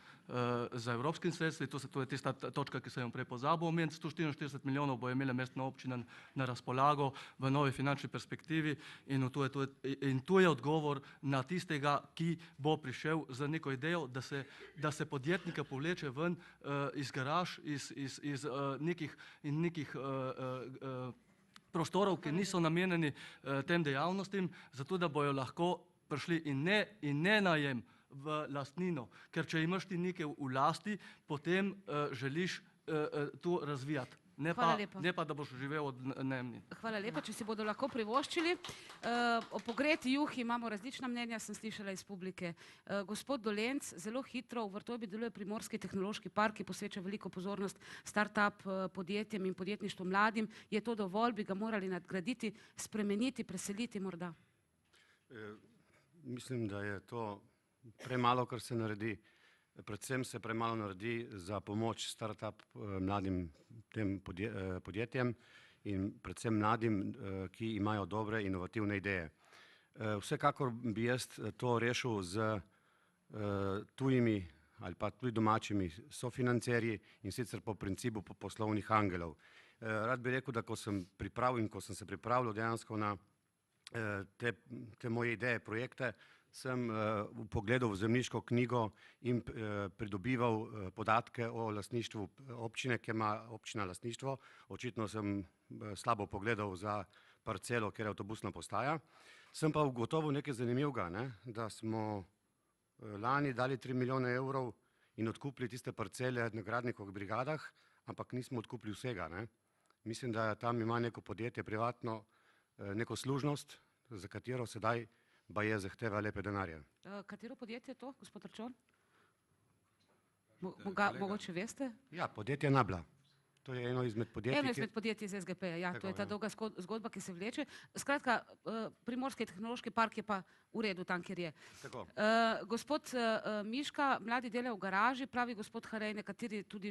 z evropskim sredstvi. To je tista točka, ki sem jo prej pozabil omeniti. 144 milijonov bo imela mestna občina na razpolago v novi finančni perspektivi in tu je odgovor na tistega, ki bo prišel z neko idejo, da se podjetnika povleče ven iz garaž, iz nekih prostorov, ki niso namenjeni tem dejavnostim, zato da bojo lahko prišli in ne najem v lastnino, ker če imaš ti nekaj v lasti, potem želiš to razvijati. Ne pa, da boš živel od najemnin. Hvala lepa, če si bodo lahko privoščili. O pogreti juhi imamo različna mnenja, sem slišala iz publike. Gospod Dolenc, zelo hitro v Vrtojbi deluje Primorski tehnološki park, ki posveča veliko pozornost start-up podjetjem in podjetništvu mladim. Je to dovolj, bi ga morali nadgraditi, spremeniti, preseliti morda? Mislim, da je to premalo, kar se naredi. Predvsem se premalo naredi za pomoč start-up mladim tem podjetjem in predvsem mladim, ki imajo dobre inovativne ideje. Vsekakor bi jaz to rešil z tujimi ali pa tudi domačimi sofinancerji in sicer po principu poslovnih angelov. Rad bi rekel, da ko sem se pripravljal dejansko na te moje ideje, projekte, sem pogledal v zemljiško knjigo in pridobival podatke o lastništvu občine, ki ima občina lastništvo. Očitno sem slabo pogledal za parcelo, kjer je avtobusna postaja. Sem pa ugotovil nekaj zanimivega, da smo lani dali 3 milijone evrov in odkupili tiste parcele na Gradnikovih brigadah, ampak nismo odkupili vsega. Mislim, da tam ima neko podjetje privatno neko služnost, za katero sedaj baje zahteva lepe denarje. Katero podjetje je to, gospod Arčon? Mogoče veste? Ja, podjetje Nabla. To je eno izmed podjetij. Eno izmed podjetij iz SGP-ja, ja, to je ta dolga zgodba, ki se vleče. Skratka, Primorski tehnološki park je pa v redu tam, kjer je. Gospod Miška, mladi delajo v garaži, pravi gospod Harej, nekateri tudi